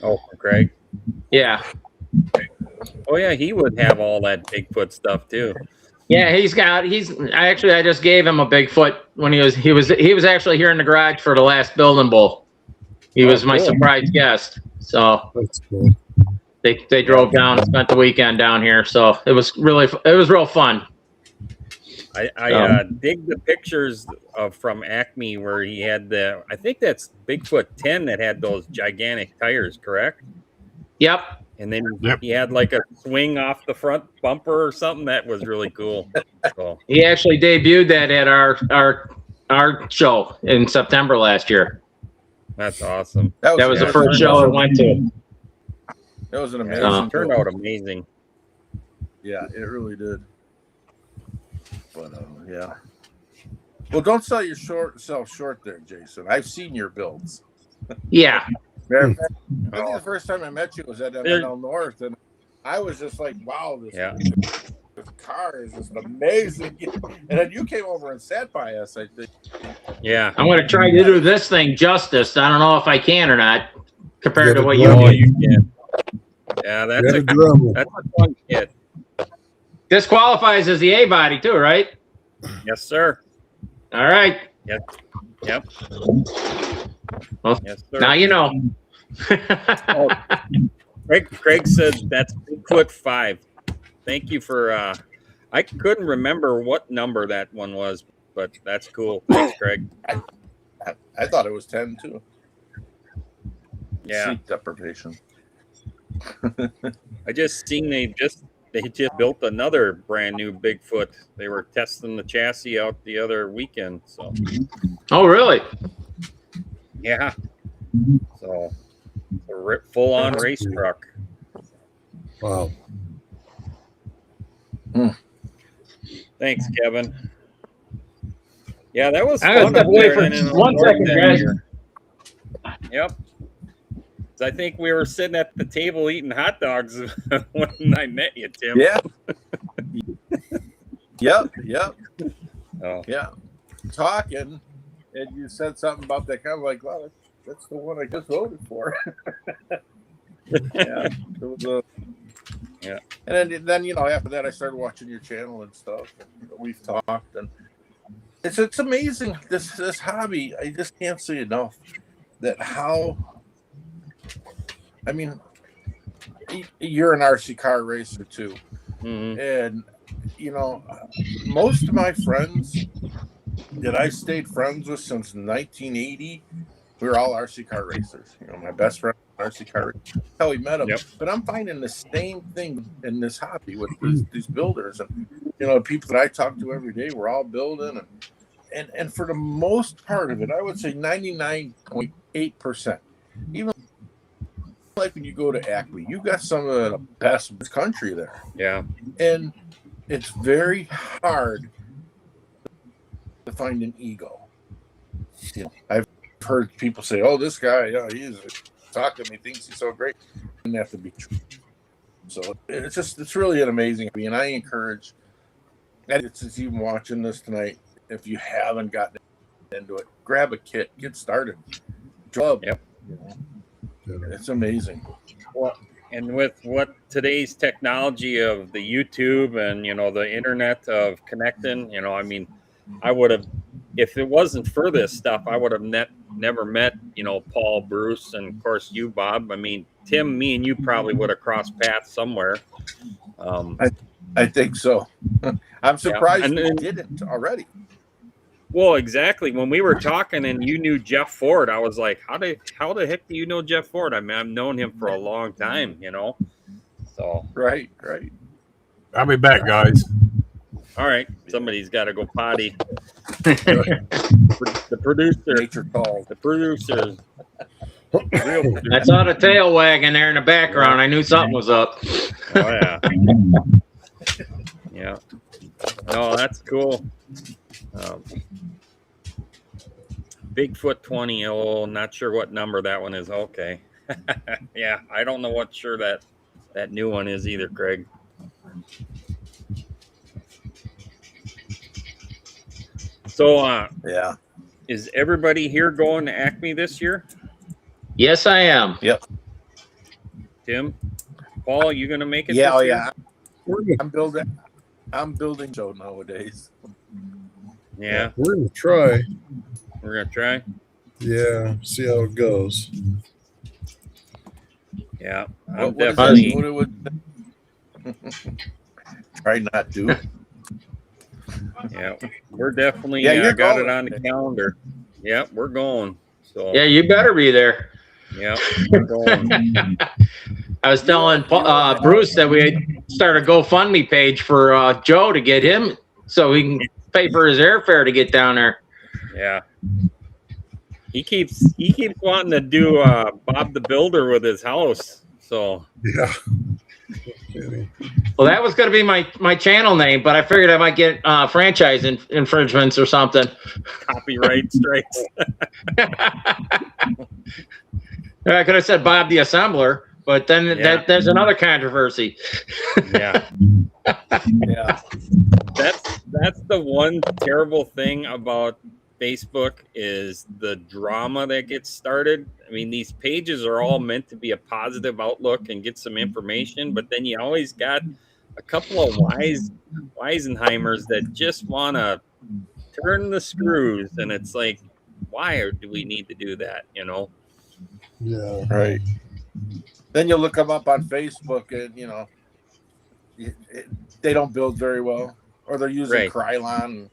Oh, from Craig. Yeah. Oh yeah, he would have all that Bigfoot stuff too. Yeah, I just gave him a Bigfoot when he was actually here in the garage for the last building bowl. He was my cool. surprise guest. So That's cool. they drove down and spent the weekend down here. So it was real fun. I dig the pictures from Acme where he had I think that's Bigfoot 10 that had those gigantic tires, correct? Yep. And then Yep. he had like a swing off the front bumper or something. That was really cool. So, He actually debuted that at our show in September last year. that's awesome. That was the first show I went to. That was an Yeah, amazing. it turned out amazing. Yeah, it really did. But yeah. Well, don't sell yourself short there, Jason. I've seen your builds. Yeah. I think the first time I met you was at MNL North, and I was just like, "Wow, this car is just amazing." And then you came over and sat by us. I think. Yeah. I'm going to try to do this thing justice. I don't know if I can or not compared to what you Oh, did. you can. Yeah, that's a fun kit. This qualifies as the A body too, right? Yes, sir. All right. Yep. Yep. Well, Yes, sir. now you know. Craig said that's Bigfoot 5. Thank you for I couldn't remember what number that one was, but that's cool. Thanks, Craig. I thought it was 10 too. Yeah. Sleep deprivation. I just seen they just built another brand new Bigfoot. They were testing the chassis out the other weekend. So Oh, really? yeah. So a full on race truck. Wow. Thanks, Kevin. Yeah, that was I gotta fun step up away there for and in the 1 north second, that guys. year. Yep. I think we were sitting at the table eating hot dogs when I met you, Tim. Yeah. Yep. Oh. Yeah. Talking, and you said something about that kind of like, well, that's the one I just voted for. Yeah. It was, Yeah. And then after that I started watching your channel and stuff, and we've talked, and it's amazing this hobby. I just can't say enough that how. I mean, you're an RC car racer too, and most of my friends that I stayed friends with since 1980, we were all RC car racers. My best friend, RC car racer. That's how we met him. Yep. But I'm finding the same thing in this hobby with these builders, and people that I talk to every day. We're all building, and for the most part of it, I would say 99.8%. Even like when you go to Acme, you got some of the best in the country there. Yeah. And it's very hard to find an ego. I've heard people say, "Oh, this guy, he's talking to me, thinks he's so great." And that to be true. So it's really an amazing. And I encourage, and it's even watching this tonight. If you haven't gotten into it, grab a kit, get started. Club. Yep. It's amazing. Well, and with what today's technology of the YouTube and the internet of connecting, I would have, if it wasn't for this stuff, I would have never met Paul, Bruce, and of course you, Bob. I mean, Tim, me and you probably would have crossed paths somewhere. I think so. I'm surprised we didn't already. Well, exactly. When we were talking and you knew Jeff Ford, I was like, how the heck do you know Jeff Ford? I mean, I've known him for a long time, So Right. I'll be back, guys. All right. Somebody's got to go potty. The producer. Nature calls. The producers. Real producer. I saw the tail wagging there in the background. I knew something was up. Oh, yeah. Yeah. No, that's cool. Bigfoot 20. Oh, not sure what number that one is. Okay. Yeah, I don't know what sure that new one is either, Craig. So, Yeah. is everybody here going to Acme this year? Yes, I am. Yep. Tim, Paul, you gonna make it? Yeah. this Oh, year? yeah. I'm building show nowadays. Yeah, We're going to try. we're gonna try. Yeah. See how it goes. Yeah, What definitely. What it would try not to. Yeah, we're definitely. Yeah, Yeah, you're got it going. on the calendar. Yeah, we're going. So Yeah, you better be there. yeah, we're going. I was telling Bruce that we had started a GoFundMe page for Joe to get him so he can pay for his airfare to get down there. Yeah. He keeps wanting to do Bob the Builder with his house. So Yeah. Well, that was going to be my channel name, but I figured I might get franchise infringements or something. Copyright strikes. I could have said Bob the Assembler, but then there's another controversy. Yeah. Yeah. That's the one terrible thing about Facebook is the drama that gets started. I mean, these pages are all meant to be a positive outlook and get some information, but then you always got a couple of Weisenheimers that just want to turn the screws, and it's like, why do we need to do that? Yeah. Right. Then you look them up on Facebook, and they don't build very well, or they're using Krylon.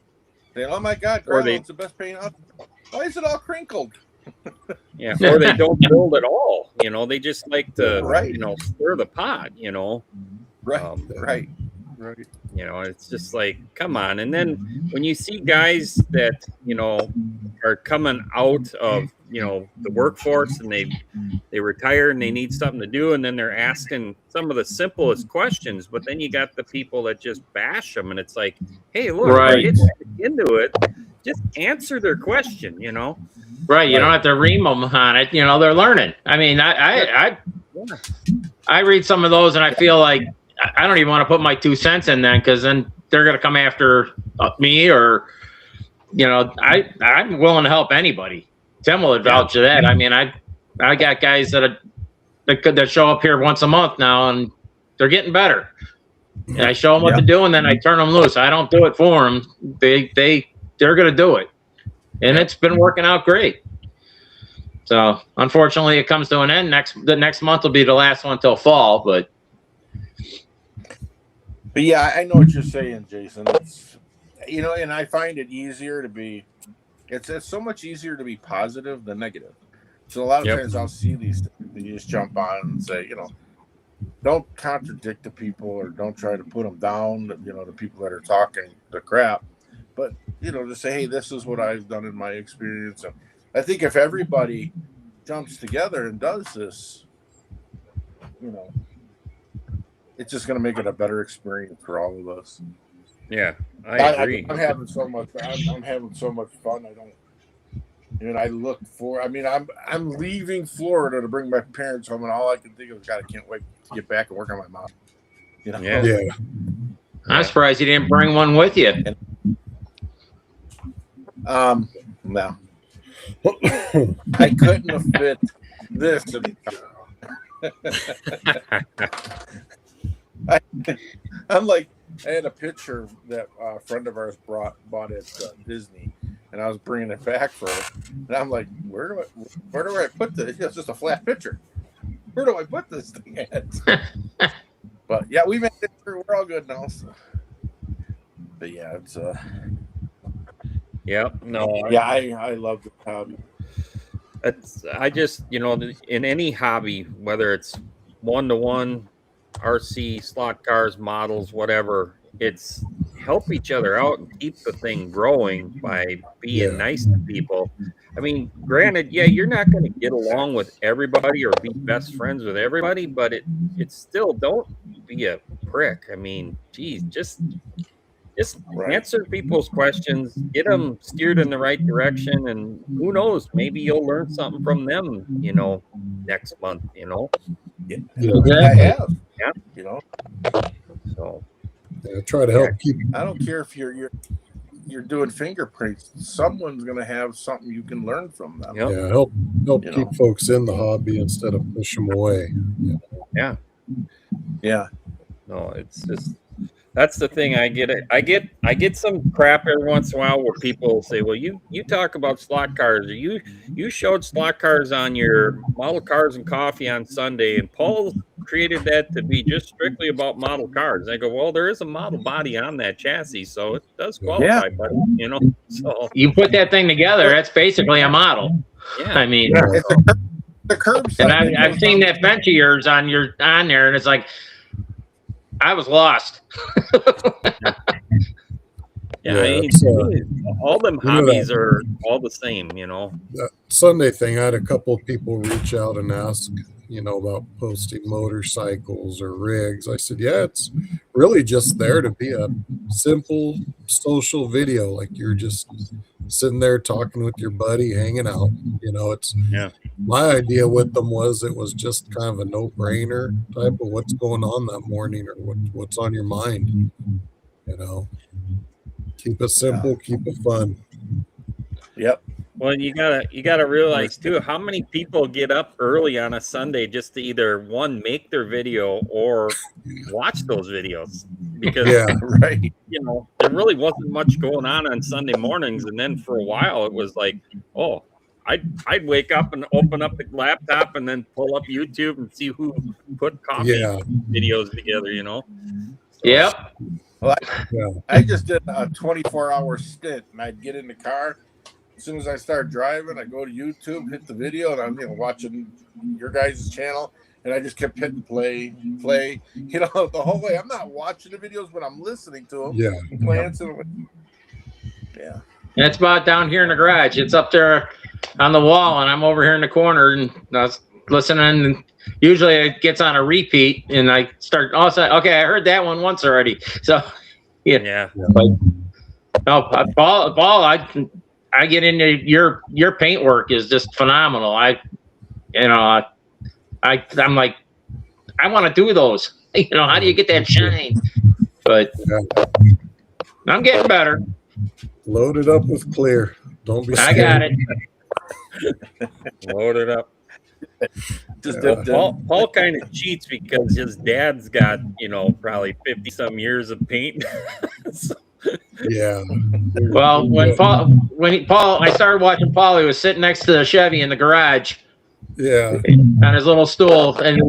Oh my God, Krylon's the best paint out. Why is it all crinkled? Yeah, or they don't build at all. They just like to, stir the pot. Right. It's just like, come on. And then when you see guys that are coming out of the workforce and they retire and they need something to do, and then they're asking some of the simplest questions, but then you got the people that just bash them, and it's like, hey, look, get into it, just answer their question. Right, you don't have to ream them on it. They're learning. I mean, I read some of those and I feel like I don't even want to put my 2 cents in then, because then they're going to come after me, or I'm willing to help anybody. Tim will vouch to that. I mean, I got guys that show up here once a month now, and they're getting better. And I show them what to do, and then I turn them loose. I don't do it for them. They're going to do it, and it's been working out great. So unfortunately, it comes to an end. The next month will be the last one till fall, but yeah, I know what you're saying, Jason. It's, and I find it easier to be. It's so much easier to be positive than negative. So a lot of times I'll see these things and you just jump on and say, don't contradict the people, or don't try to put them down. The people that are talking the crap, but to say, hey, this is what I've done in my experience. And I think if everybody jumps together and does this, it's just going to make it a better experience for all of us. Yeah, I agree. I'm having so much. I'm having so much fun. I look for. I mean, I'm leaving Florida to bring my parents home, and all I can think of is, God, I can't wait to get back and work on my mom. Yeah. I'm surprised you didn't bring one with you. No, I couldn't have fit this. I'm like, I had a picture that a friend of ours bought at Disney, and I was bringing it back for her. And I'm like, where do I put this? It's just a flat picture. Where do I put this thing at? But yeah, we made it through. We're all good now. So. But yeah, it's Yep. No. I love the hobby. I just in any hobby, whether it's 1-to-1, RC, slot cars, models, whatever, it's help each other out and keep the thing growing by being nice to people. I mean, granted, you're not going to get along with everybody or be best friends with everybody, but it's still, don't be a prick. I mean, geez, just answer people's questions, get them steered in the right direction, and who knows, maybe you'll learn something from them, next month, I have. Yeah. So try to help keep. I don't care if you're doing fingerprints. Someone's going to have something you can learn from them. Yep. Yeah, help keep folks in the hobby instead of push them away. Yeah. No, it's just, that's the thing. I get some crap every once in a while where people say, well, you talk about slot cars, or you showed slot cars on your model cars and coffee on Sunday, and Paul created that to be just strictly about model cars. I go, well, there is a model body on that chassis, so it does qualify, buddy. So you put that thing together, that's basically a model. Yeah. I mean, The curbside. And I've seen that bench of yours on there, and it's like I was lost. Yeah, I mean, it's, all them you know hobbies that- are all the same, you know. That Sunday thing, I had a couple of people reach out and ask, about posting motorcycles or rigs. I said, yeah, it's really just there to be a simple social video. Like you're just sitting there talking with your buddy, hanging out. It's my idea with them was it was just kind of a no-brainer type of what's going on that morning or what's on your mind. Keep it simple, keep it fun. Yep. Well, you gotta realize too how many people get up early on a Sunday just to either one make their video or watch those videos because Right. there really wasn't much going on Sunday mornings, and then for a while it was like, oh, I'd wake up and open up the laptop and then pull up YouTube and see who put coffee videos together. Yep. Well, I just did a 24-hour stint, and I'd get in the car. As soon as I start driving, I go to YouTube, hit the video, and I'm watching your guys' channel, and I just kept hitting play, the whole way. I'm not watching the videos, but I'm listening to them. Yeah. And playing to them. Yeah. It's about down here in the garage. It's up there on the wall, and I'm over here in the corner, and I was listening. And usually it gets on a repeat, and I start also. Okay, I heard that one once already. So, Yeah. But, no, Paul, I get into your paint work is just phenomenal. I'm like, I want to do those. How do you get that shine? But I'm getting better. Load it up with clear. Don't be scared. I got it. Load it up. Just Paul kind of cheats because his dad's got probably 50 some years of paint. So, Yeah. Well, when Paul, I started watching Paul. He was sitting next to the Chevy in the garage Yeah. on his little stool, and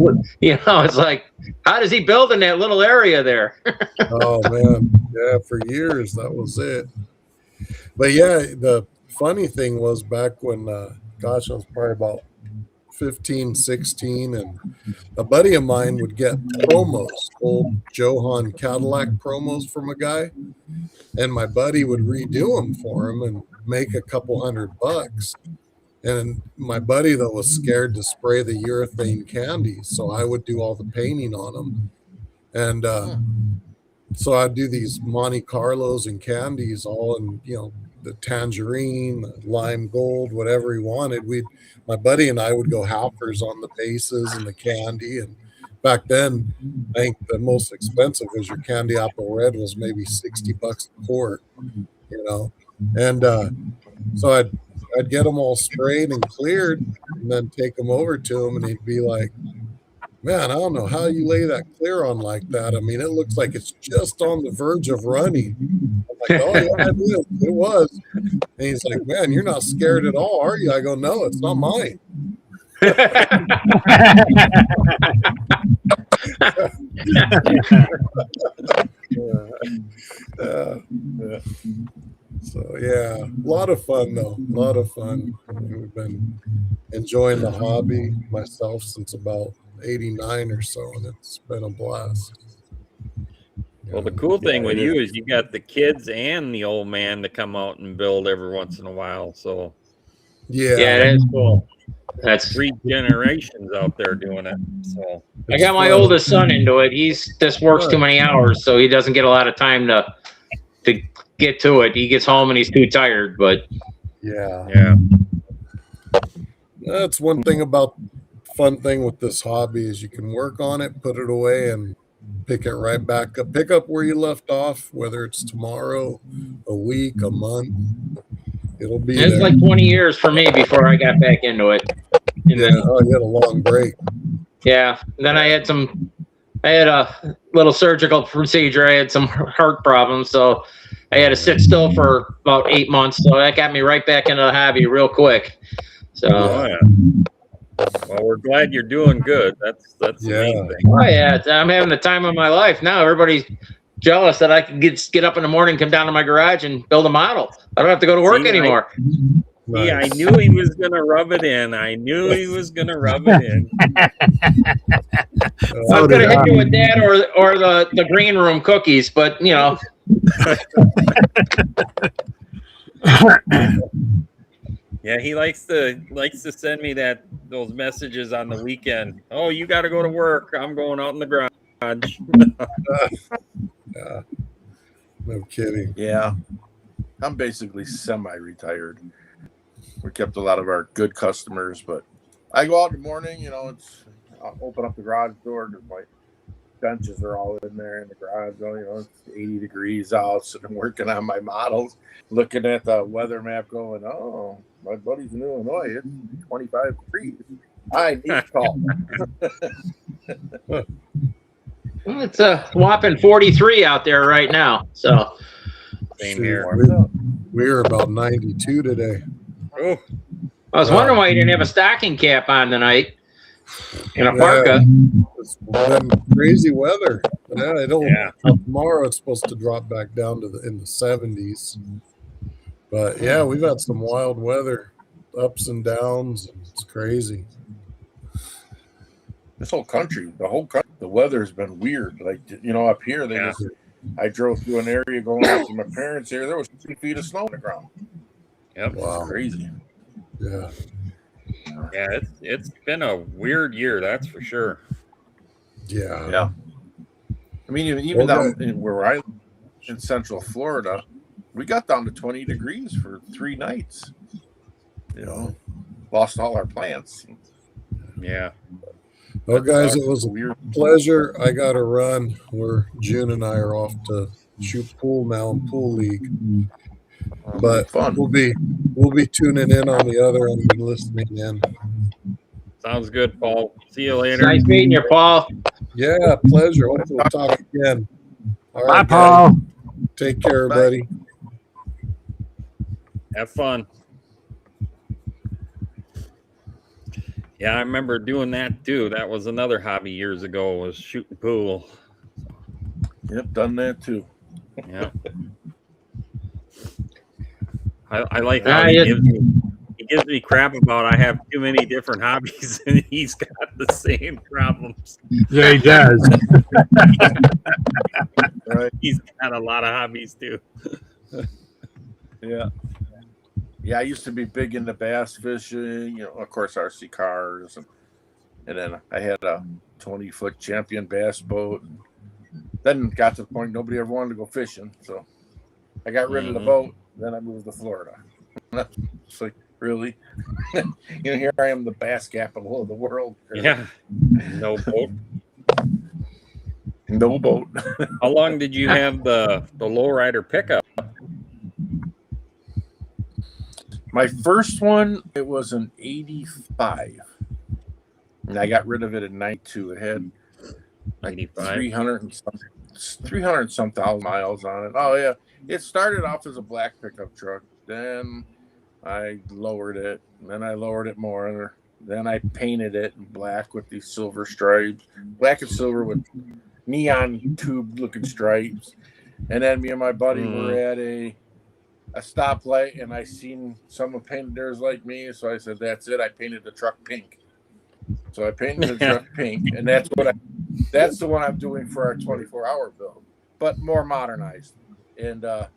it's like, how does he build in that little area there? Oh man. Yeah, for years that was it. But yeah, the funny thing was back when I was probably about 15, 16, and a buddy of mine would get promos, old Johan Cadillac promos from a guy, and my buddy would redo them for him and make a couple $100. And my buddy though was scared to spray the urethane candy, so I would do all the painting on them. And so I'd do these Monte Carlos and candies all in, the tangerine, the lime gold, whatever he wanted. My buddy and I would go halfers on the bases and the candy. And back then, I think the most expensive was your candy apple red was maybe $60 a quart, And so I'd get them all sprayed and cleared, and then take them over to him, and he'd be like, "Man, I don't know how you lay that clear on like that. I mean, it looks like it's just on the verge of running." I'm like, "Oh yeah, it was." And he's like, "Man, you're not scared at all, are you?" I go, "No, it's not mine." So yeah, a lot of fun though. A lot of fun. We've been enjoying the hobby myself since about 89 or so, and it's been a blast. Well, the cool thing with you is you got the kids and the old man to come out and build every once in a while. So Yeah, that is cool. That's 3 generations out there doing it. So I got my oldest son into it. He's just works too many hours, so he doesn't get a lot of time to get to it. He gets home and he's too tired. But yeah. That's one thing about fun thing with this hobby is you can work on it, put it away, and pick it right back up. Pick up where you left off, whether it's tomorrow, a week, a month. It'll be it's there. like 20 years for me before I got back into it. And then, Oh, you had a long break. yeah. Then I had a little surgical procedure. I had some heart problems, so I had to sit still for about 8 months. So that got me right back into the hobby real quick. So. oh, yeah. Well, we're glad you're doing good. That's the main thing. Oh yeah, I'm having the time of my life now. Everybody's jealous that I can get up in the morning, come down to my garage, and build a model. I don't have to go to work anymore. Yeah, I Nice. knew he was going to rub it in. I knew he was going to rub it in. I was going to hit you with that or the green room cookies, but you know. Yeah, he likes to send me those messages on the weekend. Oh, you got to go to work. I'm going out in the garage. Yeah. No kidding. Yeah. I'm basically semi-retired. We kept a lot of our good customers, but I go out in the morning, I'll open up the garage door because my benches are all in there in the garage. It's 80 degrees out, so I'm working on my models, looking at the weather map going, oh, my buddy's in Illinois. It's 25 degrees. I need call. Well, it's a whopping 43 out there right now. So Same Shoot, here. We're about 92 today. Oh, I was wondering why you didn't have a stocking cap on tonight in a parka. It's been crazy weather. Yeah, yeah. Tomorrow it's supposed to drop back down to in the 70s. But yeah, we've had some wild weather, ups and downs. It's crazy. This whole country, the weather's been weird. Like, up here, I drove through an area going out to my parents' here. There was 3 feet of snow on the ground. Yep. Wow. Crazy. Yeah. Yeah, it's been a weird year, that's for sure. Yeah. Yeah. I mean, even down where I live in Central Florida, we got down to 20 degrees for 3 nights. Lost all our plants. Yeah. Well, guys, it was a pleasure. I got to run. June and I are off to shoot pool now in pool league. But fun. we'll be tuning in on the other end and listening in. Sounds good, Paul. See you later. Nice meeting you, Paul. Yeah, pleasure. Hopefully we'll talk again. All Bye, right, Paul. guys. Take care, buddy. Have fun. Yeah, I remember doing that too. That was another hobby years ago, was shooting pool. Yep, done that too. Yeah. I like how he gives me crap about I have too many different hobbies, and he's got the same problems. Yeah, he does. Right. He's got a lot of hobbies too. Yeah. Yeah, I used to be big into bass fishing, of course, RC cars. And then I had a 20-foot champion bass boat. Then got to the point nobody ever wanted to go fishing. So I got rid of the boat. Then I moved to Florida. It's like, really? Here I am, the bass capital of the world. Yeah. No boat. No boat. How long did you have the lowrider pickup? My first one, it was an 85. And I got rid of it in 92. It had like 300 and some thousand miles on it. Oh, yeah. It started off as a black pickup truck. Then I lowered it. Then I lowered it more. Then I painted it in black with these silver stripes. Black and silver with neon tube-looking stripes. And then me and my buddy were at a stoplight, and I seen someone painted theirs like me, so I said, that's it. I painted the truck pink. So I painted the truck pink, and that's the one I'm doing for our 24-hour build, but more modernized. And a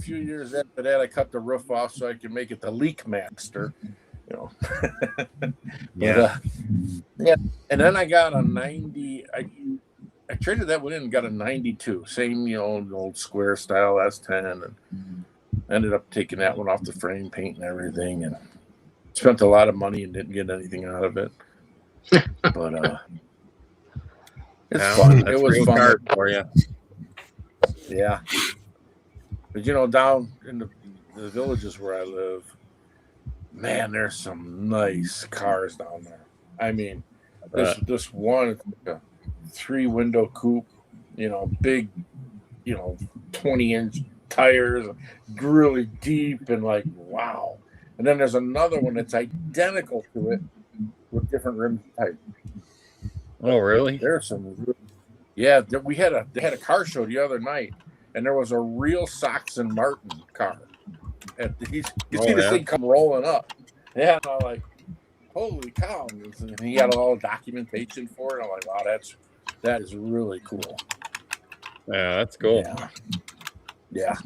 few years after that, I cut the roof off so I could make it the Leak Master. Yeah. And then I got a 90. I traded that one in and got a 92, same old square style S10, and ended up taking that one off the frame, paint and everything, and spent a lot of money and didn't get anything out of it. But it's fun. It was fun for you. Yeah. But down in the villages where I live, man, there's some nice cars down there. I mean, this one, it's like a 3-window coupe, big, 20-inch tires, really deep, and like, wow. And then there's another one that's identical to it with different rim type. Oh, really? There's some. Yeah, they had a car show the other night, and there was a real Sox and Martin car, You see this thing come rolling up. Yeah, and I'm like, holy cow! And he had all the documentation for it. I'm like, wow, that is really cool. Yeah, that's cool. Yeah.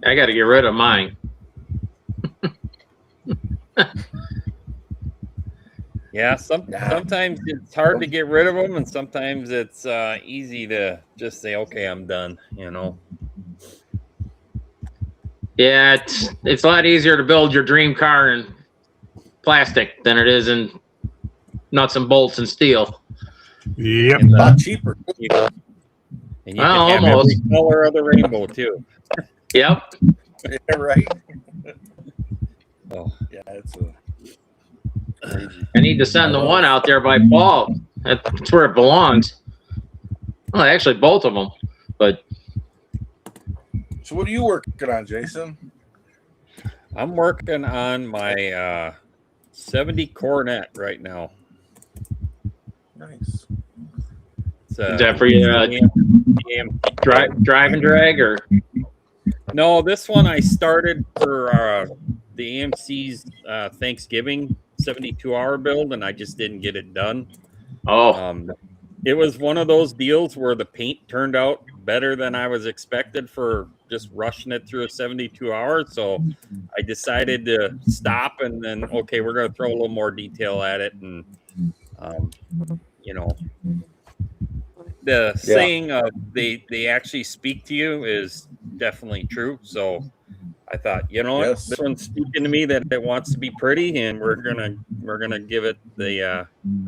I got to get rid of mine. Yeah, sometimes it's hard to get rid of them, and sometimes it's easy to just say, "Okay, I'm done." You know. Yeah, it's a lot easier to build your dream car in plastic than it is in nuts and bolts and steel. Yep. A lot cheaper. And you can Well, have almost. every color of the rainbow too. Yep. Yeah, right. Oh. Yeah, it's crazy. I need to send the one out there by Paul. That's where it belongs. Well, actually, both of them. But So what are you working on, Jason? I'm working on my 70 Coronet right now. Nice. It's, is that for your drive and drag, or? No, this one I started for the AMC's Thanksgiving 72-hour build, and I just didn't get it done. Oh, It was one of those deals where the paint turned out better than I was expected for just rushing it through a 72 hours. So I decided to stop and then, okay, we're going to throw a little more detail at it. And, you know, the saying of they actually speak to you is definitely true. So I thought, you know what, this one's speaking to me that it wants to be pretty, and we're gonna give it the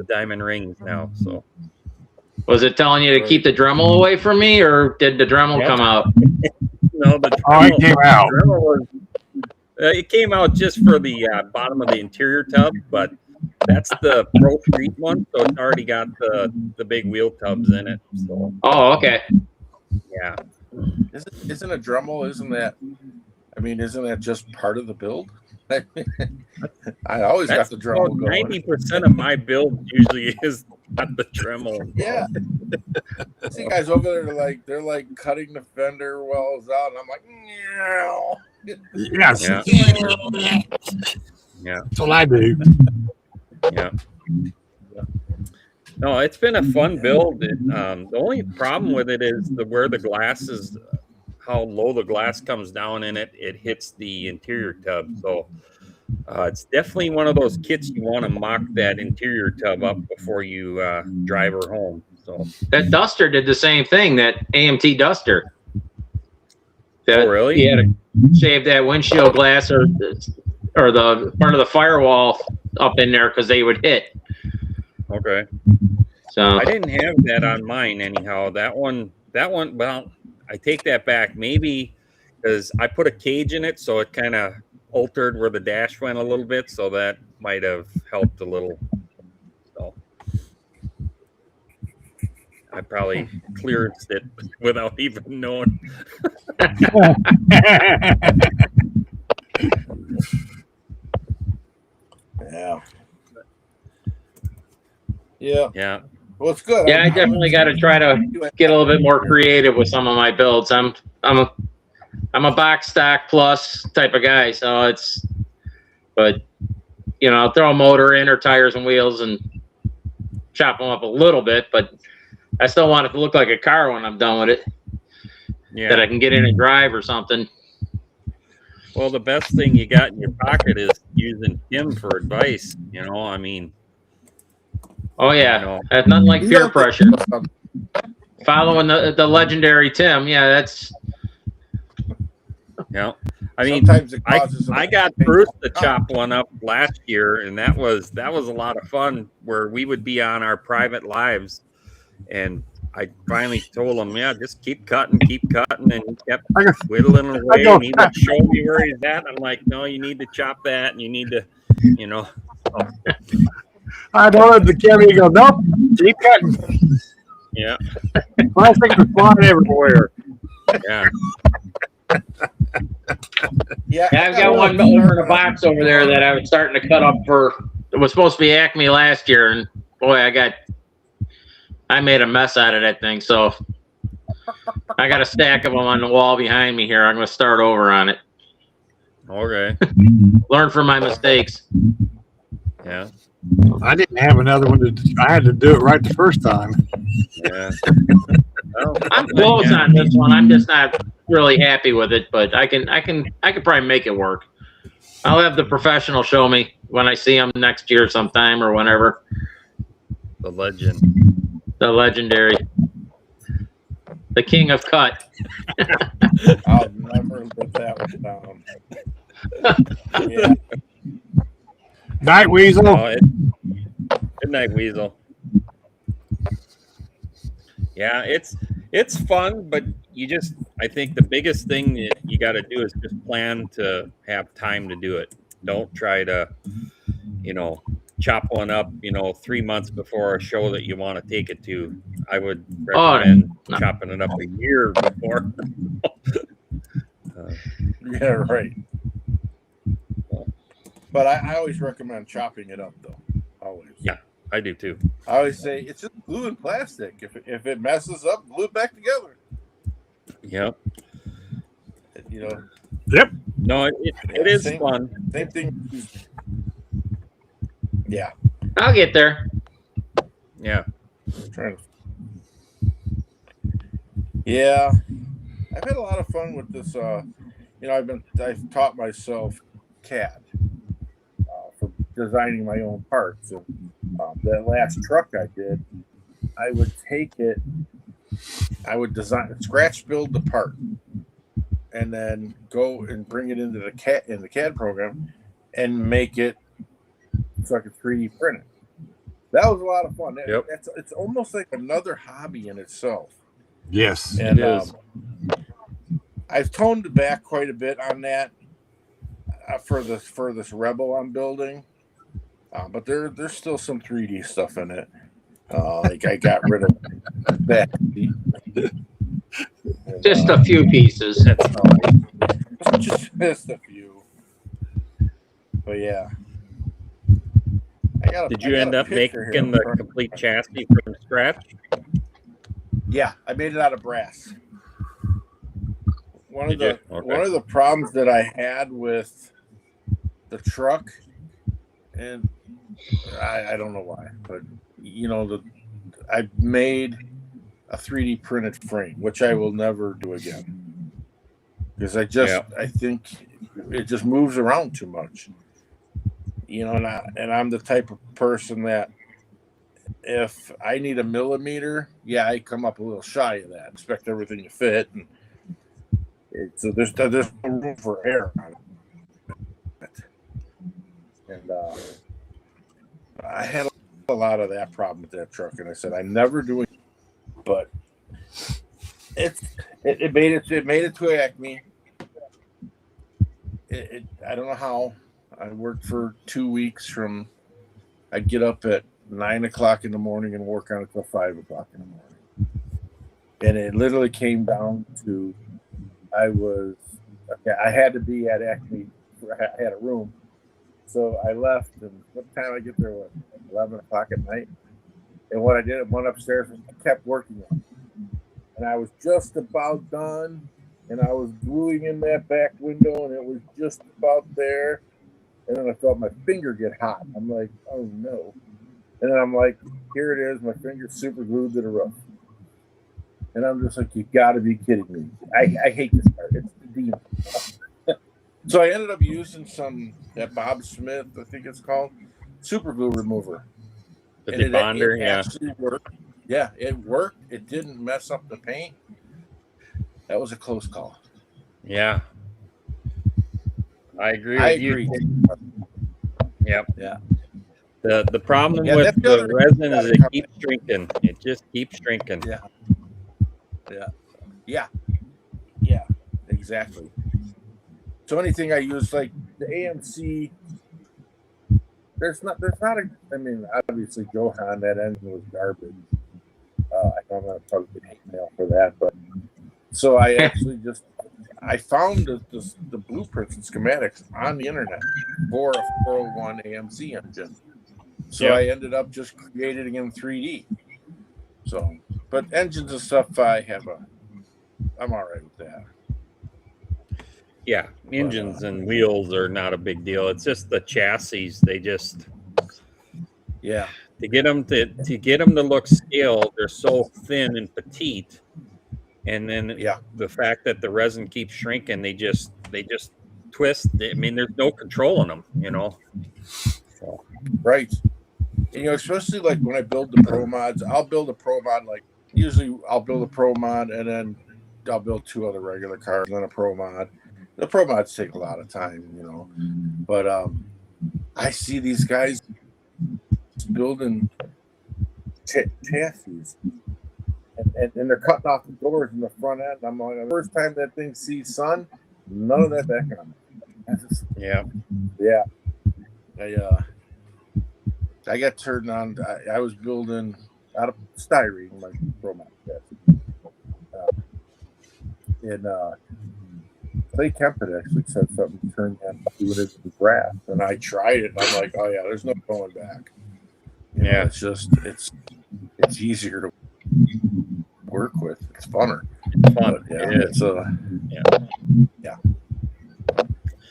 diamond rings now. So was it telling you to keep the Dremel away from me, or did the Dremel come out? No, the Dremel, it came out. Dremel was, it came out just for the bottom of the interior tub, but that's the Pro Street one, so it's already got the big wheel tubs in it. So Oh, okay. yeah. Isn't a Dremel? Isn't that just part of the build? I always got the Dremel going. 90% of my build usually is not the Dremel. Yeah. I see guys over there, they're like cutting the fender wells out, and I'm like, no. Yes. Yeah. That's what I do. Yeah. No, it's been a fun build. The only problem with it is where the glass is, how low the glass comes down in it. It hits the interior tub. So it's definitely one of those kits you want to mock that interior tub up before you drive her home. So That Duster did the same thing, that AMT Duster. Oh, really? He had to shave that windshield glass or the part of the firewall up in there because they would hit. okay. So I didn't have that on mine anyhow. That one, well, I take that back. Maybe because I put a cage in it, so it kind of altered where the dash went a little bit, so that might have helped a little. So I probably clearanced it without even knowing. Yeah. Yeah. Yeah. Well, it's good. yeah, I definitely got to try to get a little bit more creative with some of my builds. I'm a box stock plus type of guy, so but you know, I'll throw a motor in or tires and wheels and chop them up a little bit, but I still want it to look like a car when I'm done with it. Yeah. That I can get in and drive or something. Well, the best thing you got in your pocket is using Tim for advice. You know, I mean. Oh yeah, You know. that's nothing like peer pressure. Following the legendary Tim, yeah, that's. Yeah. I mean, Sometimes it causes I got Bruce to chop one up last year, and that was a lot of fun. Where we would be on our private lives, and I finally told him, "Yeah, just keep cutting," and he kept whittling away, and he would show me where he's at. I'm like, "No, you need to chop that, and you need to, you know." I told him the camera, he goes, nope, keep cutting. Yeah. Plastic was flying everywhere. Yeah. Yeah, I've got one over in a box over there that I was starting to cut up for. It was supposed to be Acme last year, and boy, I made a mess out of that thing. So I got a stack of them on the wall behind me here. I'm going to start over on it. Okay. Learn from my mistakes. Yeah. I didn't have another one. I had to do it right the first time. Yeah. Well, I'm close on this one. I'm just not really happy with it, but I can probably make it work. I'll have the professional show me when I see him next year sometime or whenever. the legend. The legendary, the king of cut. I'll never live that one down. Yeah. Night Weasel. Oh, good night, Weasel. Yeah, it's fun, but I think the biggest thing that you got to do is just plan to have time to do it. Don't try to, chop one up, 3 months before a show that you want to take it to. I would recommend chopping it up a year before. Yeah, right. But I always recommend chopping it up, though. Always. Yeah, I do too. I always say it's just glue and plastic. If it messes up, glue it back together. Yep. Yep. No, it is fun. Same thing. Yeah. I'll get there. Yeah. Yeah. I've had a lot of fun with this. I've taught myself CAD for designing my own parts. And that last truck I did, I would take it, I would scratch build the part, and then go and bring it into the CAD program and make it so I could 3D print it. That was a lot of fun. Yep. It's almost like another hobby in itself. Yes. And It is. I've toned back quite a bit on that for this Rebel I'm building, but there's still some 3D stuff in it. Like I got rid of that. Just a few pieces. Just a few. But yeah. Did you end up making the complete chassis from scratch? Yeah, I made it out of brass. One of Okay. the problems that I had with the truck, and I don't know why, but I made a 3D printed frame, which I will never do again, because I think it just moves around too much. And I'm the type of person that if I need a millimeter, I come up a little shy of that. Expect everything to fit, and so there's no room for error on it. And I had a lot of that problem with that truck, and I said I'm never doing it, but it made it to Acme. I don't know how. I worked for 2 weeks I'd get up at 9 o'clock in the morning and work on it till 5 o'clock in the morning. And it literally came down to I had to be at Acme. I had a room. So I left, and what time I get there was 11 o'clock at night. And what I did, I went upstairs and kept working on it. And I was just about done, and I was gluing in that back window, and it was just about there. And then I felt my finger get hot. I'm like, oh no. And then I'm like, here it is. My finger's super glued to the roof. And I'm just like, you got to be kidding me. I hate this part. It's the demon. So I ended up using that Bob Smith, I think it's called, super glue remover. The debonder, it actually worked. Yeah, it worked. It didn't mess up the paint. That was a close call. Yeah. I agree. Yep. Yeah. The problem with the resin is it keeps shrinking. It just keeps shrinking. Yeah. Exactly. So anything I use, like the AMC, there's not I mean, obviously Johan, that engine was garbage. I don't know, probably get hate mail for that, but so I actually I found the blueprints and schematics on the internet for a 401 AMC engine. So I ended up just creating it in 3D. So, but engines and stuff, I'm all right with that. Yeah, engines and wheels are not a big deal. It's just the chassis. They just Yeah. to get them to look scale. They're so thin and petite, and then Yeah. the fact that the resin keeps shrinking, they just twist. I mean, there's no controlling them. So, Right. And, especially like when I build the pro mods, I'll build a pro mod. Like usually I'll build a pro mod and then I'll build 2 other regular cars and then a pro mod. The pro mods take a lot of time, but I see these guys building chassis and they're cutting off the doors in the front end. I'm like, the first time that thing sees sun, none of that back on. yeah. I got turned on. I was building out of styrene, like pro mod chassis. And Clay Kempin actually said something to turn on do it into the grass, and I tried it. And I'm like, oh yeah, there's no going back. It's just it's easier to work with. It's funner. It's fun. But, Yeah.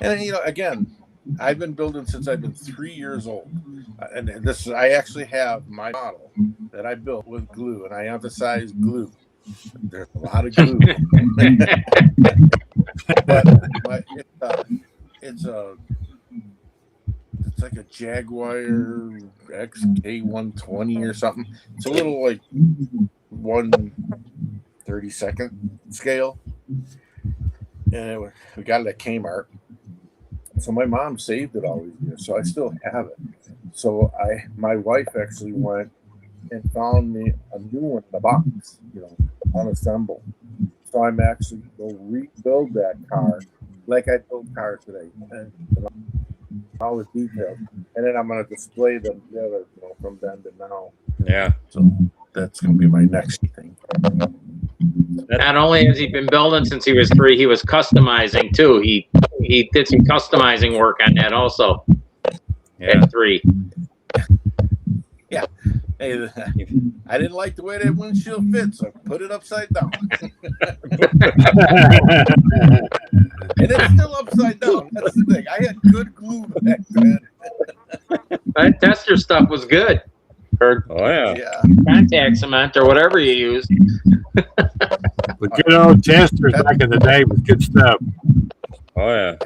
And again, I've been building since I've been 3 years old, and I actually have my model that I built with glue, and I emphasize glue. There's a lot of glue. but it's like a Jaguar XK120 or something. It's a little like 1/32 scale, and we got it at Kmart. So my mom saved it all these years, so I still have it. So my wife actually went and found me a new one in the box, unassembled. So I'm actually going to rebuild that car like I built cars today, and all the details, and then I'm going to display them together, from then to now. Yeah. So that's going to be my next thing. Not only has he been building since he was 3, he was customizing too. He did some customizing work on that also. Yeah. At 3. Yeah. Hey, I didn't like the way that windshield fits, so I put it upside down. And it's still upside down. That's the thing. I had good glue back then. That tester stuff was good. Or Yeah. contact cement or whatever you use. But good old testers back in the day was good stuff. Oh yeah.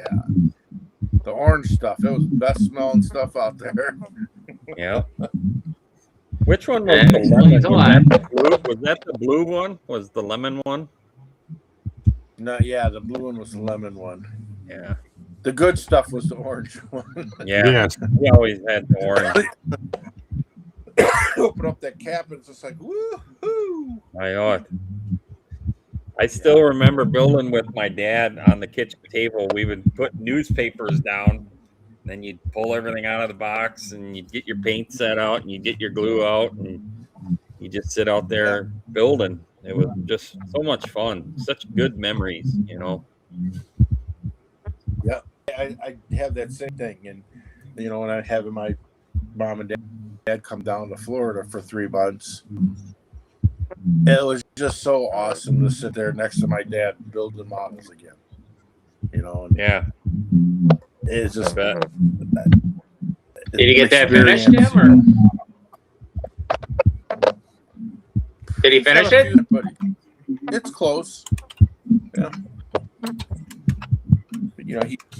The orange stuff. It was the best smelling stuff out there. Yeah. Which one was Yeah, the lemon? explains a lot. Was that the blue one? Was the lemon one? No, yeah, the blue one was the lemon one. Yeah. The good stuff was the orange one. Yeah. Yes. We always had the orange. Open up that cap and it's just like, woo-hoo. I know it. I still remember building with my dad on the kitchen table. We would put newspapers down, then you'd pull everything out of the box, and you'd get your paint set out, and you'd get your glue out, and you just sit out there building. It was just so much fun. Such good memories, Yeah, I have that same thing, and when I have my mom and dad come down to Florida for 3 months, it was just so awesome to sit there next to my dad building models again. And Yeah. it's just. I bet. Did you get that finished, Tim? Or did he finish it? But it's close. Yeah. He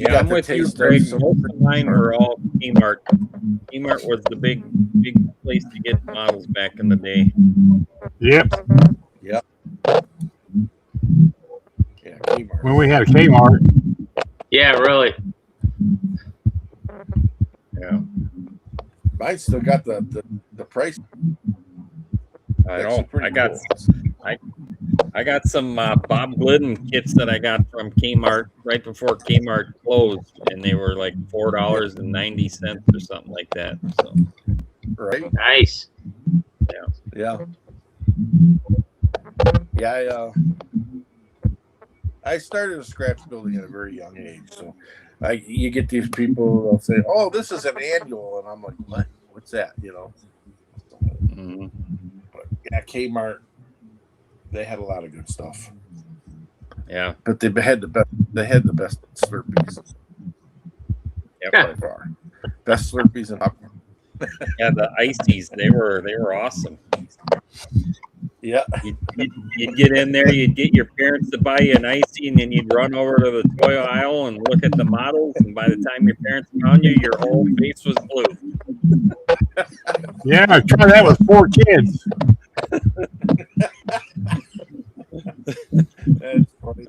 got I'm the with you, taste Greg. of some- Most of mine were all Kmart. Kmart was the big place to get models back in the day. Yep. Yeah, Kmart. When we had a Kmart. Yeah, really. Yeah. Mine still got the price. I Actually know. pretty cool. I got some Bob Glidden kits that I got from Kmart right before Kmart closed, and they were like $4.90 or something like that. So Right? Nice. Yeah. Yeah, I started a scratch building at a very young age. So you get these people, they'll say, oh, this is an annual. And I'm like, what? What's that? But yeah, Kmart, they had a lot of good stuff. Yeah. But they had the best. They had the best Slurpees. Yep. By far, best Slurpees in popcorn. Yeah, the ices, they were awesome. Yeah. You'd get in there, you'd get your parents to buy you an icy, and then you'd run over to the toy aisle and look at the models. And by the time your parents found you, your whole face was blue. Yeah, I tried that with 4 kids. That's funny.